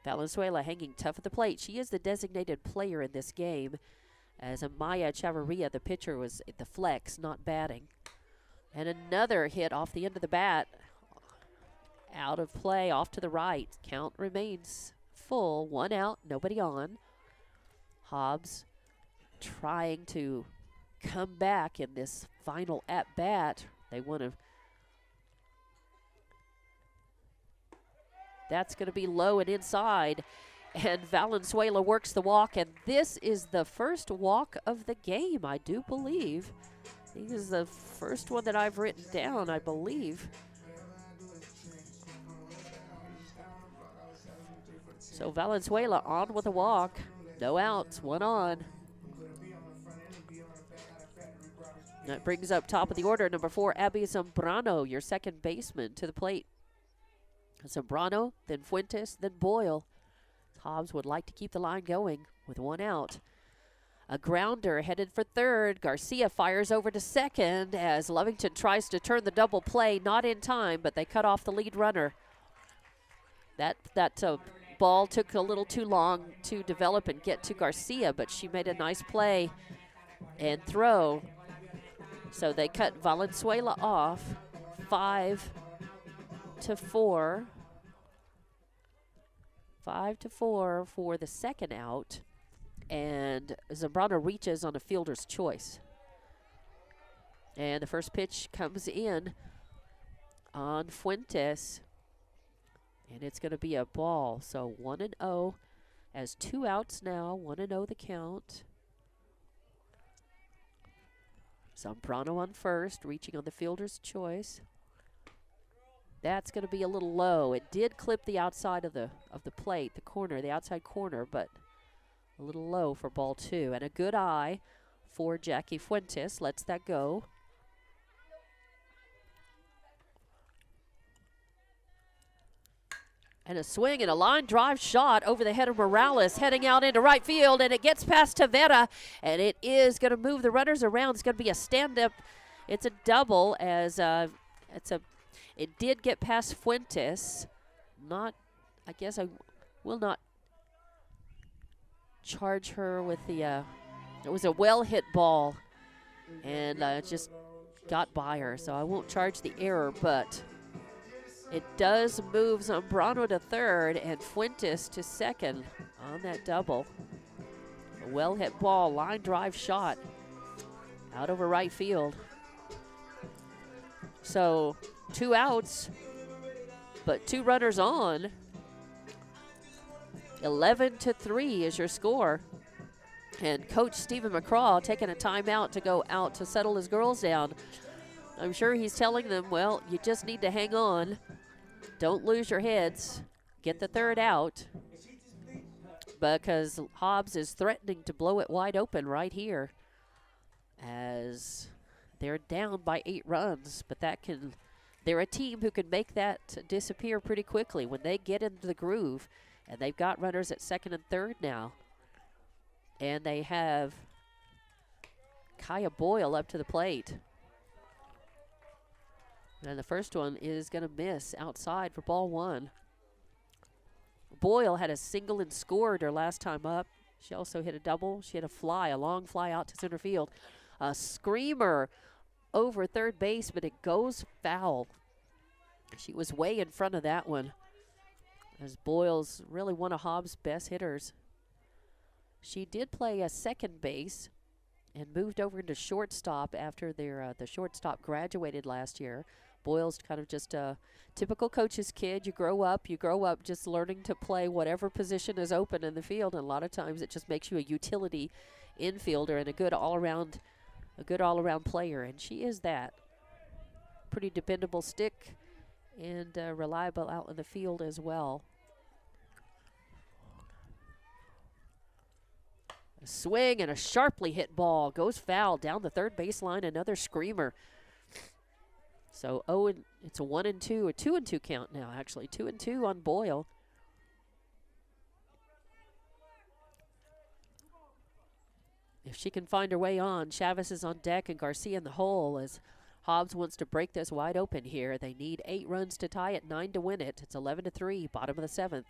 Valenzuela hanging tough at the plate. She is the designated player in this game, as Amaya Chavarria, the pitcher, was at the flex, not batting. And another hit off the end of the bat. Out of play, off to the right. Count remains full. 1 out, nobody on. Hobbs trying to come back in this final at-bat. They want to. That's going to be low and inside. And Valenzuela works the walk. And this is the first walk of the game, I do believe. This is the first one that I've written down, I believe. So Valenzuela on with a walk. No outs, 1 on. That brings up top of the order, number 4, Abby Zambrano, your second baseman, to the plate. Zambrano, then Fuentes, then Boyle. Hobbs would like to keep the line going with 1 out. A grounder headed for third. Garcia fires over to second as Lovington tries to turn the double play. Not in time, but they cut off the lead runner. That ball took a little too long to develop and get to Garcia, but she made a nice play and throw. So they cut Valenzuela off 5-4. 5-4 for the second out. And Zambrano reaches on a fielder's choice. And the first pitch comes in on Fuentes. And it's going to be a ball. So 1-0 as 2 outs now. 1-0 the count. Zambrano on first, reaching on the fielder's choice. That's going to be a little low. It did clip the outside of the plate, the corner, the outside corner, but a little low for ball 2. And a good eye for Jackie Fuentes. Lets that go. And a swing and a line drive shot over the head of Morales, heading out into right field, and it gets past Tavera, and it is going to move the runners around. It's going to be a stand-up. It's a double, as it did get past Fuentes. I guess I will not charge her with the, it was a well-hit ball, and it just got by her, so I won't charge the error, but it does move Zambrano to third and Fuentes to second on that double. A well-hit ball, line drive shot out over right field. So 2 outs, but 2 runners on. 11-3 is your score. And Coach Stephen McCraw taking a timeout to go out to settle his girls down. I'm sure he's telling them, well, you just need to hang on. Don't lose your heads. Get the 3rd out, because Hobbs is threatening to blow it wide open right here, as they're down by 8 runs. But they're a team who can make that disappear pretty quickly when they get into the groove. And they've got runners at 2nd and 3rd now. And they have Kaya Boyle up to the plate. And the first one is going to miss outside for ball 1. Boyle had a single and scored her last time up. She also hit a double. She hit a long fly out to center field. A screamer over third base, but it goes foul. She was way in front of that one, as Boyle's really one of Hobbs' best hitters. She did play a second base and moved over into shortstop after the shortstop graduated last year. Boyle's kind of just a typical coach's kid. You grow up just learning to play whatever position is open in the field, and a lot of times it just makes you a utility infielder and a good all-around player, and she is that. Pretty dependable stick and reliable out in the field as well. A swing and a sharply hit ball goes foul down the third baseline. Another screamer. So it's a 1-2, a 2-2 count now, actually. 2-2 on Boyle. If she can find her way on, Chavez is on deck and Garcia in the hole as Hobbs wants to break this wide open here. They need 8 runs to tie it, 9 to win it. It's 11-3, bottom of the 7th.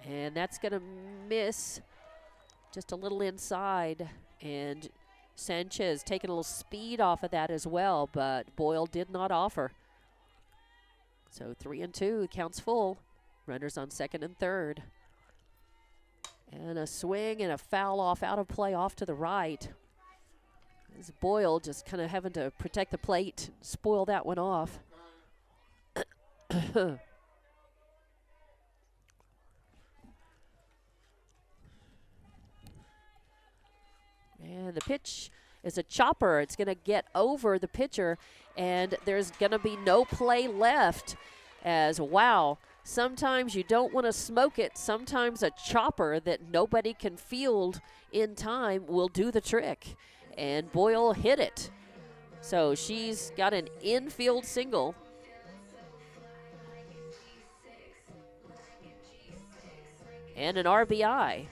And that's going to miss just a little inside. And Sanchez taking a little speed off of that as well, but Boyle did not offer. So 3-2, counts full. Runners on second and third. And a swing and a foul off, out of play off to the right. As Boyle just kind of having to protect the plate, spoil that one off. And the pitch is a chopper. It's going to get over the pitcher, and there's going to be no play left. As, wow, sometimes you don't want to smoke it. Sometimes a chopper that nobody can field in time will do the trick. And Boyle hit it. So she's got an infield single. And an RBI.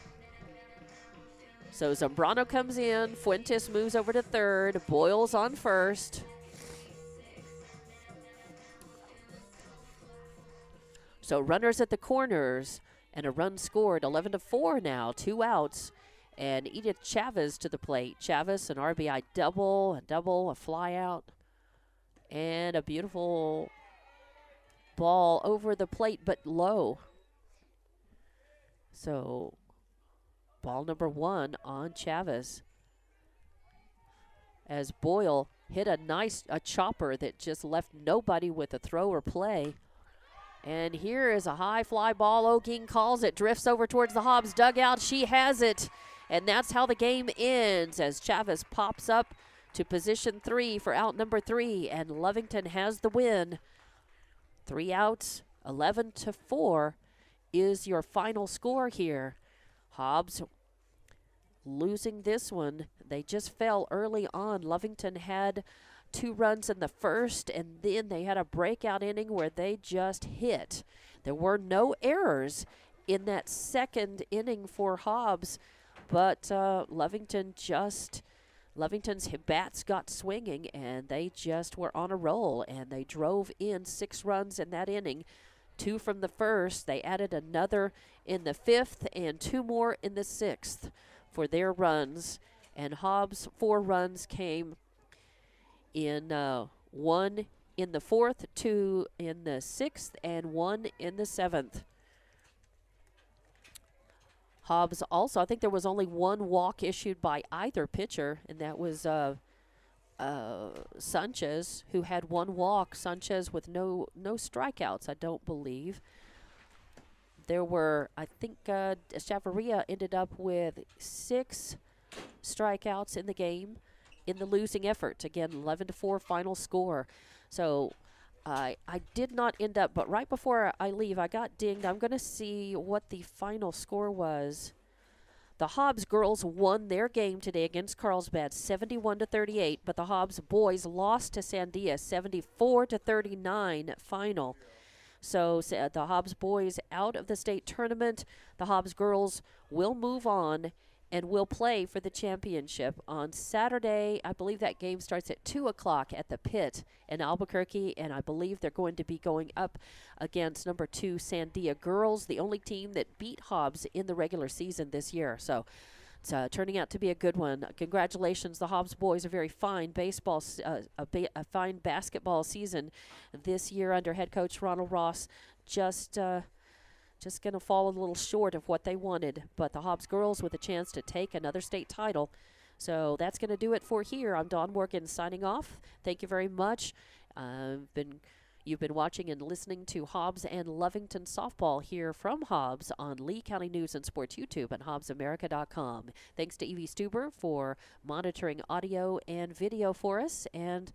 So Zambrano comes in. Fuentes moves over to third. Boyle's on first. So runners at the corners and a run scored. 11-4 now, 2 outs. And Edith Chavez to the plate. Chavez, an RBI double, a fly out. And a beautiful ball over the plate, but low. So ball number 1 on Chavez. As Boyle hit a chopper that just left nobody with a throw or play. And here is a high fly ball. O'Geen calls it, drifts over towards the Hobbs dugout. She has it. And that's how the game ends as Chavez pops up to position 3 for out number 3. And Lovington has the win. 3 outs, 11-4 is your final score here. Hobbs losing this one. They just fell early on. Lovington had 2 runs in the first, and then they had a breakout inning where they just hit. There were no errors in that second inning for Hobbs, but Lovington's bats got swinging, and they just were on a roll, and they drove in 6 runs in that inning. 2 from the first. They added another in the 5th and 2 more in the 6th for their runs. And Hobbs' 4 runs came in 1 in the 4th, 2 in the 6th, and 1 in the 7th. Hobbs also, I think there was only 1 walk issued by either pitcher, and that was Sanchez, who had 1 walk. Sanchez with no strikeouts, I don't believe. There were, I think, Chavarria ended up with 6 strikeouts in the game in the losing effort. Again, 11-4 final score. So I did not end up, but right before I leave, I got dinged. I'm going to see what the final score was. The Hobbs girls won their game today against Carlsbad 71-38, but the Hobbs boys lost to Sandia 74-39 final. So the Hobbs boys out of the state tournament. The Hobbs girls will move on and will play for the championship on Saturday. I believe that game starts at 2 o'clock at the Pit in Albuquerque, and I believe they're going to be going up against number 2 Sandia girls, the only team that beat Hobbs in the regular season this year. So it's turning out to be a good one. Congratulations, the Hobbs boys. A very fine baseball, a fine basketball season this year under head coach Ronald Ross. Just going to fall a little short of what they wanted. But the Hobbs girls with a chance to take another state title. So that's going to do it for here. I'm Dawn Morgan signing off. Thank you very much. You've been watching and listening to Hobbs and Lovington softball here from Hobbs on Lee County News and Sports YouTube and HobbsAmerica.com. Thanks to Evie Stuber for monitoring audio and video for us. And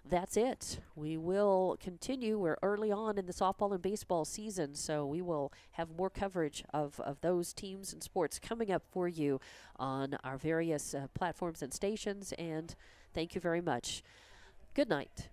that's it. We will continue. We're early on in the softball and baseball season, so we will have more coverage of those teams and sports coming up for you on our various platforms and stations. And thank you very much. Good night.